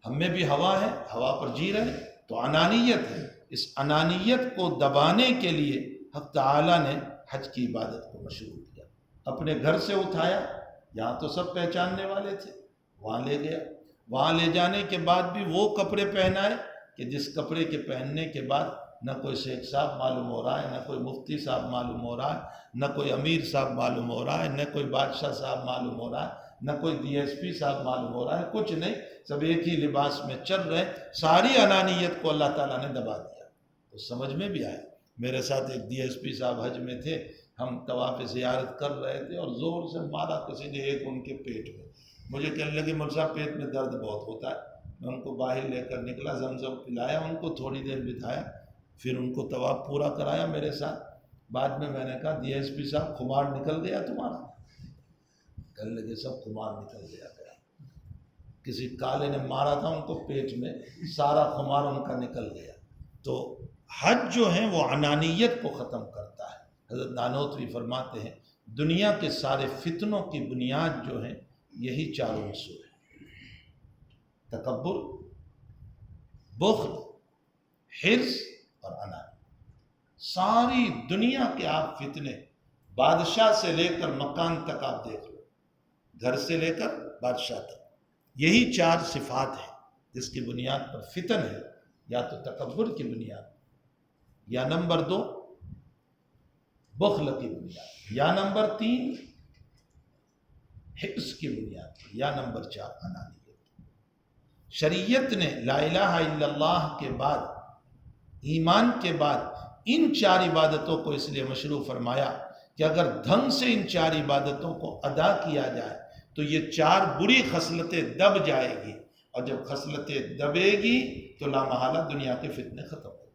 ہم میں بھی ہوا ہے، ہوا پر جی رہے، تو انانیت ہے۔ اس انانیت کو دبانے کے لیے حق تعالیٰ نے حج کی عبادت کو مشروع کیا۔ اپنے گھر سے اٹھایا، یہاں تو سب پہچاننے والے تھے، وہاں لے گیا، وہاں لے جانے کے بعد بھی وہ کپڑے پہنائے کہ جس کپڑے کے پہننے کے بعد نہ کوئی شیخ صاحب معلوم ہو رہا ہے، نہ کوئی مفتی صاحب معلوم ہو رہا ہے، نہ کوئی امیر صاحب معلوم ہو رہا ہے، نہ کوئی بادشاہ صاحب معلوم ہو رہا ہے، نہ کوئی ڈی ایس پی صاحب معلوم ہو رہا ہے، کچھ نہیں، سب ایک ہی لباس میں چل رہے، ساری انانیت کو اللہ تعالیٰ نے دبا دیا۔ تو سمجھ میں بھی آیا۔ میرے ساتھ ایک ڈی ایس پی صاحب حج میں تھے، ہم طواف زیارت کر رہے تھے اور زور سے مارا کسی نے ایک ان کے پیٹ میں، مجھے کہنے لگے مولوی صاحب پیٹ میں درد بہت ہوتا ہے۔ میں ان کو باہر لے کر نکلا، زمزم پلایا ان کو، تھوڑی دیر بٹھایا، پھر ان کو طواف پورا کرایا میرے ساتھ۔ بعد میں نے کہا ڈی ایس پی صاحب خمار نکل گیا تمہارا؟ کہنے لگے سب خمار نکل گیا۔ کسی کالے نے مارا تھا ان کو پیٹ میں، سارا خمار ان کا نکل گیا۔ تو حج جو ہے وہ انانیت کو ختم کرتا ہے۔ حضرت نانوتوی فرماتے ہیں دنیا کے سارے فتنوں کی بنیاد جو ہے یہی چار عنصر ہیں: تکبر، بخل، حرص اور انانیت۔ ساری دنیا کے آپ فتنے، بادشاہ سے لے کر مکان تک آپ دیکھ لو، گھر سے لے کر بادشاہ تک، یہی چار صفات ہیں جس کی بنیاد پر فتن ہے، یا تو تکبر کی بنیاد، یا نمبر 2 بخل کی بنیاد، یا نمبر 3 حرص کی بنیاد، یا نمبر 4 انانیت۔ شریعت نے لا الہ الا اللہ کے بعد، ایمان کے بعد، ان چار عبادتوں کو اس لیے مشروع فرمایا کہ اگر ڈھنگ سے ان چار عبادتوں کو ادا کیا جائے تو یہ چار بری خصلتیں دب جائے گی، اور جب خصلتیں دبے گی تو لا محالہ دنیا کے فتنے ختم ہو گئے۔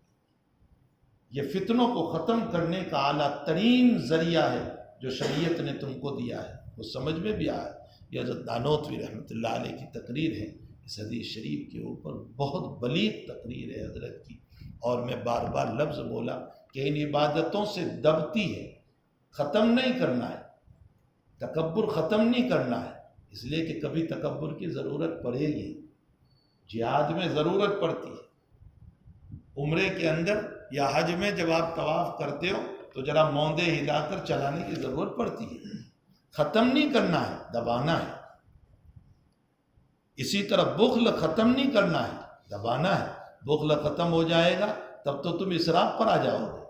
یہ فتنوں کو ختم کرنے کا اعلیٰ ترین ذریعہ ہے جو شریعت نے تم کو دیا ہے، وہ سمجھ میں بھی آیا۔ یہ حضرت نانوتوی رحمۃ اللہ علیہ کی تقریر ہے اس حدیث شریف کے اوپر، بہت بلیغ تقریر ہے حضرت کی، اور میں بار بار لفظ بولا کہ ان عبادتوں سے دبتی ہے، ختم نہیں کرنا ہے، تکبر ختم نہیں کرنا ہے، اس لیے کہ کبھی تکبر کی ضرورت پڑے گی، جہاد میں ضرورت پڑتی ہے، عمرے کے اندر یا حج میں جب آپ طواف کرتے ہو تو ذرا موندے ہلا کر چلانے کی ضرورت پڑتی ہے، ختم نہیں کرنا ہے، دبانا ہے۔ اسی طرح بخل ختم نہیں کرنا ہے، دبانا ہے۔ بخل ختم ہو جائے گا تب تو تم اسراف پر آ جاؤ گے،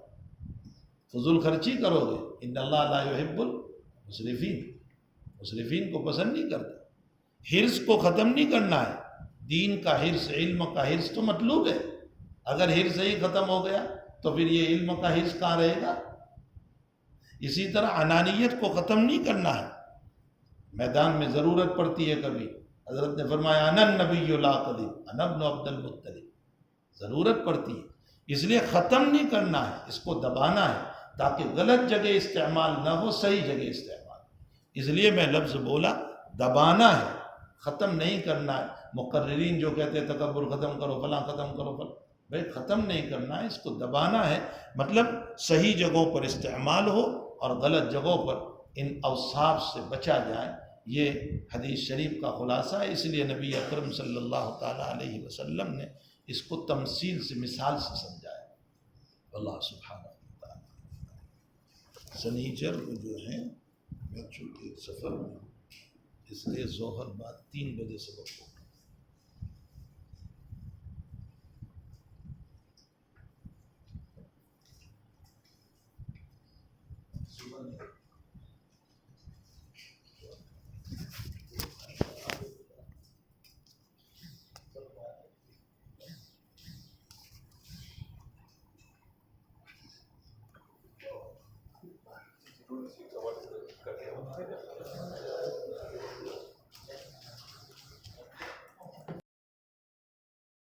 فضول خرچی کرو گے۔ ان اللہ لا يحب المسرفین، مسرفین کو پسند نہیں کرتا۔ حرص کو ختم نہیں کرنا ہے، دین کا حرص، علم کا حرص تو مطلوب ہے، اگر حرص ہی ختم ہو گیا تو پھر یہ علم کا حرص کہاں رہے گا۔ اسی طرح انانیت کو ختم نہیں کرنا ہے، میدان میں ضرورت پڑتی ہے کبھی، حضرت نے فرمایا انا النبی لا کذب انا ابن عبد المطلب، ضرورت پڑتی ہے، اس لیے ختم نہیں کرنا ہے، اس کو دبانا ہے تاکہ غلط جگہ استعمال نہ ہو، صحیح جگہ استعمال۔ اس لیے میں لفظ بولا دبانا ہے، ختم نہیں کرنا ہے۔ مقررین جو کہتے ہیں تکبر ختم کرو، فلاں ختم کرو، فلاں، بھائی ختم نہیں کرنا ہے، اس کو دبانا ہے، مطلب صحیح جگہوں پر استعمال ہو اور غلط جگہوں پر ان اوصاف سے بچا جائے۔ یہ حدیث شریف کا خلاصہ ہے، اس لیے نبی اکرم صلی اللہ تعالیٰ علیہ وسلم نے اس کو تمثیل سے، مثال سے سمجھایا۔ اللہ سبحانہ وتعالیٰ۔ سنیچر کو جو ہے میں چونکہ ایک سفر میں ہوں، اس لیے ظہر بعد 3 بجے سبق ہوگا۔ صبح